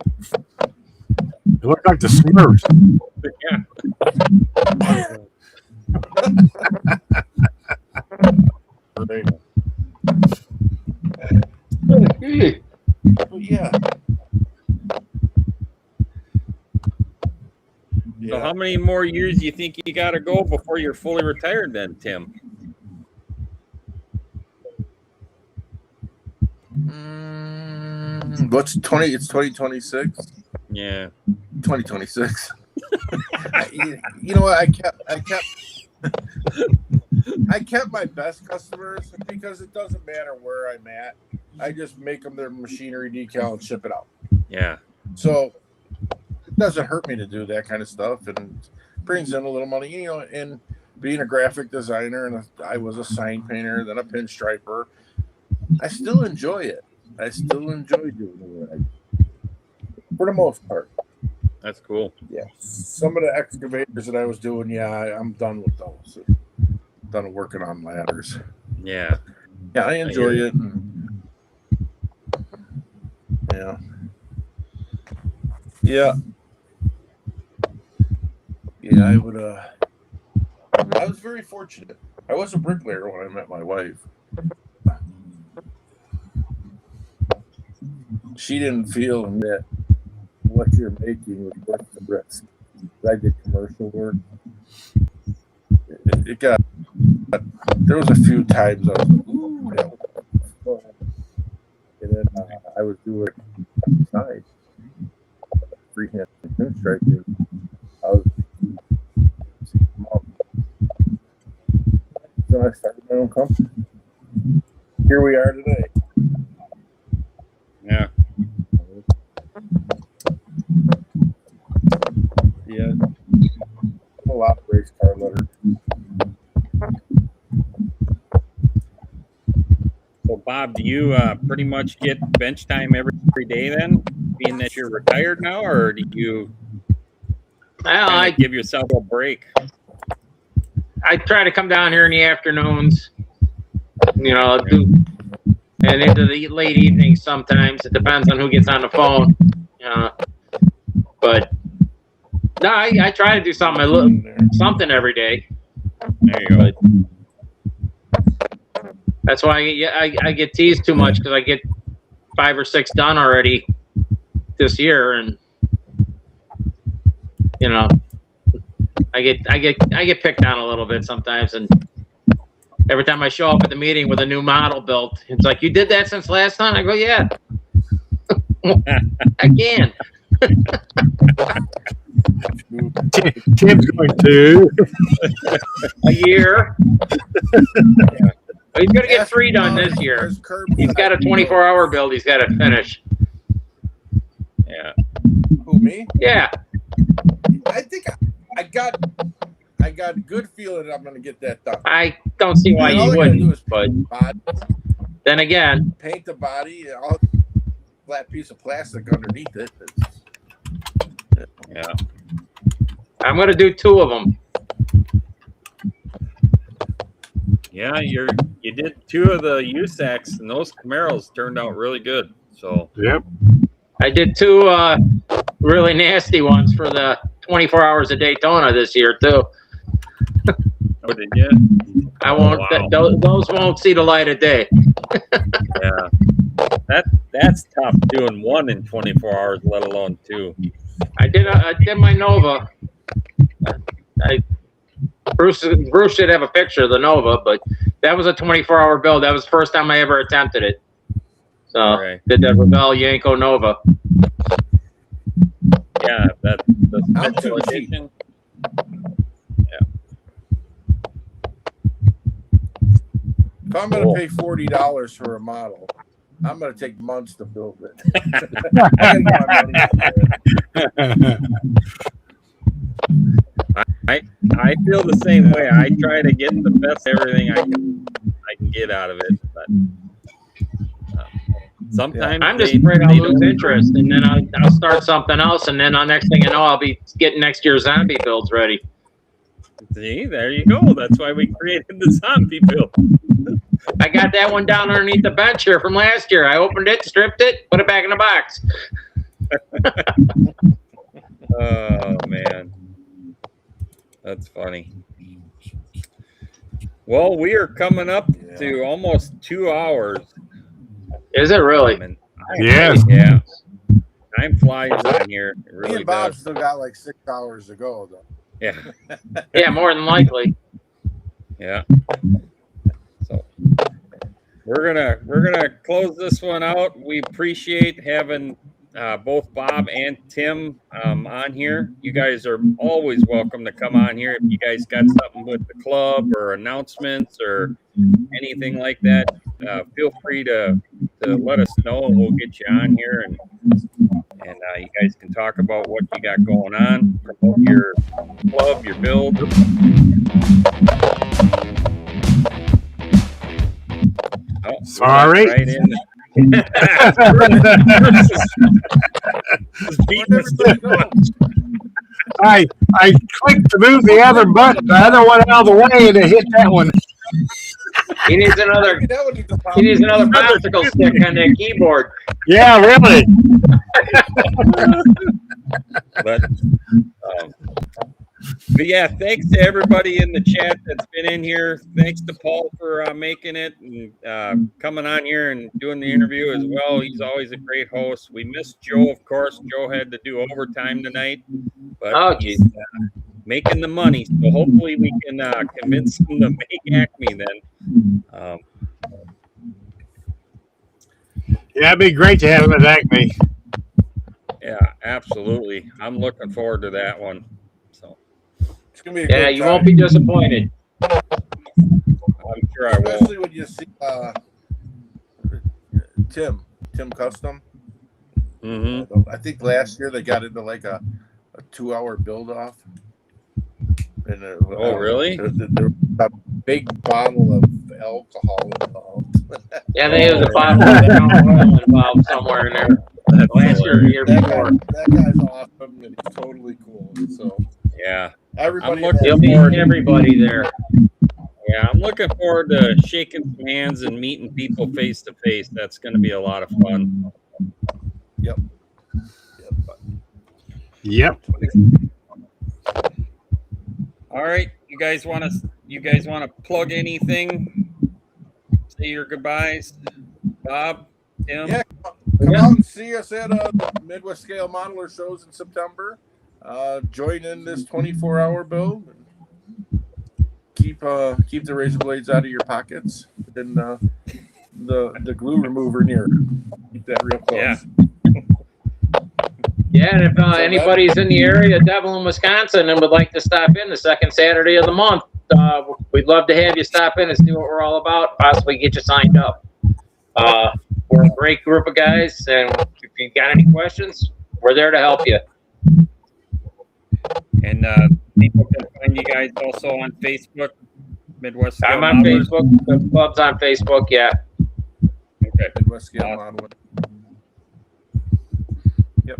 It looked like the Smurfs. Yeah. Great. Yeah. So how many more years do you think you got to go before you're fully retired then, Tim? What's 20? It's 2026. Yeah. 2026. You know what? I kept my best customers because it doesn't matter where I'm at. I just make them their machinery decal and ship it out. Yeah. So it doesn't hurt me to do that kind of stuff, and brings in a little money. You know, and being a graphic designer, and I was a sign painter, then a pinstriper. I still enjoy it. I still enjoy doing it for the most part. That's cool. Yeah. Some of the excavators that I was doing, yeah, I'm done with those. Done working on ladders. Yeah. Yeah, I enjoy it. Yeah. Yeah. Yeah, I would I was very fortunate. I was a bricklayer when I met my wife. She didn't feel that what you're making was worth the risk. I did commercial work. It got. There was a few times I was like, ooh, yeah. And then I was doing side freehand pinstriping. I was so I started my own company. Here we are today. Yeah. Yeah. A lot of race car letters. So, Bob, do you pretty much get bench time every day then, being that you're retired now, or do you give yourself a break? I try to come down here in the afternoons, you know, and into the late evenings sometimes. It depends on who gets on the phone. But no, I try to do something every day. There you go. But that's why I get teased too much, because I get 5 or 6 done already this year, and you know, I get picked on a little bit sometimes, and every time I show up at the meeting with a new model built, it's like, you did that since last time? I go, yeah. Again. Tim's going to A year. He's going to get 3 done this year. He's got a 24-hour build he's got to finish. Yeah. Who, me? Yeah. I think I got a good feeling that I'm going to get that done. I don't see why you wouldn't, but then again, paint the body, all flat piece of plastic underneath it. Yeah. I'm going to do 2 of them. Yeah, you did 2 of the USACs, and those Camaros turned out really good. So Yep. I did 2 really nasty ones for the 24 Hours of Daytona this year too. Oh, did you? I won't. Wow. Those won't see the light of day. Yeah. That's tough doing 1 in 24 hours, let alone 2. I did my Nova. Bruce should have a picture of the Nova, but that was a 24-hour build. That was the first time I ever attempted it. So Right. did that Ravel Yanko Nova. Yeah, the I'm special too cheap. edition. If I'm going to pay $40 for a model, I'm going to take months to build it. I gotta get my money into it. I feel the same way. I try to get the best everything I can get out of it, but sometimes I'm just afraid I'll lose interest, and then I'll start something else, and then next thing you know, I'll be getting next year's zombie builds ready. See, there you go. That's why we created the zombie build. I got that one down underneath the bench here from last year. I opened it, stripped it, put it back in the box. Oh man, that's funny. Well, we are coming up to almost 2 hours. Is it really? Yes. Yeah. Time flies on here. It Me really and Bob does. still got like 6 hours to go, though. Yeah. Yeah, more than likely. Yeah. So we're gonna close this one out. We appreciate having both Bob and Tim on here. You guys are always welcome to come on here if you guys got something with the club or announcements or anything like that. Feel free to let us know, and we'll get you on here, and you guys can talk about what you got going on, promote your club, your build. Oh, Sorry. right in the- I clicked to move the other button, the other one out of the way, and it hit that one. He needs another. Maybe that would be the He problem. needs another popsicle stick on that keyboard. Yeah, really. But yeah, thanks to everybody in the chat that's been in here. Thanks to Paul for making it and coming on here and doing the interview as well. He's always a great host. We missed Joe, of course. Joe had to do overtime tonight, but he's making the money. So hopefully we can convince him to make Acme then. Yeah, it'd be great to have him at Acme. Yeah, absolutely. I'm looking forward to that one. So It's gonna be a Yeah, good you time. won't be disappointed. I'm sure I won't. Especially when you see Tim Custom. Mm-hmm. I think last year they got into like a 2-hour build off. And Oh, really? There was a big bottle of alcohol involved. Yeah, they have the bottle of Crown Royal involved somewhere in there. Last year, or the year before. That guy's awesome and he's totally cool. So Yeah. everybody, I'm looking He'll meet everybody there. Yeah, I'm looking forward to shaking some hands and meeting people face to face. That's going to be a lot of fun. Yep. Yep. All right, you guys want to plug anything? Say your goodbyes, Bob, Tim. Yeah, come out and see us at the Midwest Scale Modeler shows in September. Join in this 24-hour build. Keep the razor blades out of your pockets, and the glue remover near. Keep that real close. Yeah. Yeah, and if anybody's in the area, Devlin, Wisconsin, and would like to stop in the second Saturday of the month, we'd love to have you stop in and see what we're all about, possibly get you signed up. We're a great group of guys, and if you've got any questions, we're there to help you. And people can find you guys also on Facebook, Midwest Scale I'm on Modelers. Facebook. The club's on Facebook, yeah. Okay. Midwest Scale Modeler.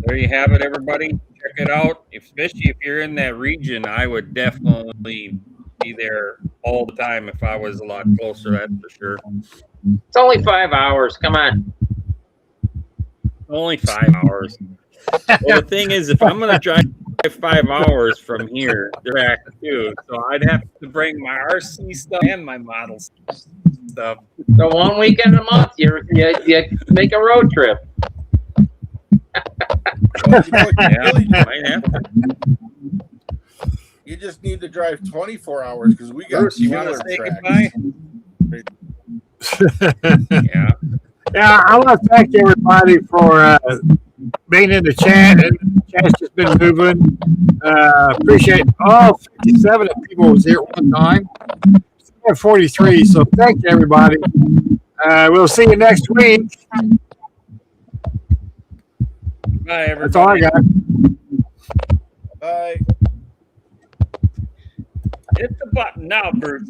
There you have it, everybody. Check it out. Especially if you're in that region, I would definitely be there all the time if I was a lot closer, that's for sure. It's only 5 hours. Come on. Only 5 hours. Well, the thing is, if I'm going to drive 5 hours from here, they're back too. So I'd have to bring my RC stuff and my model stuff. So 1 weekend a month, you make a road trip. Well, you know what you Yeah, really might have to. You just need to drive 24 hours because we got Bruce, you want to killer say tracks. goodbye? Yeah. Yeah, I want to thank everybody for being in the chat. And the chat's just been moving. Appreciate all 57 people was here at one time. 43, so thank you, everybody. We'll see you next week. Bye, everybody. That's all I got. Bye. Hit the button now, Bruce.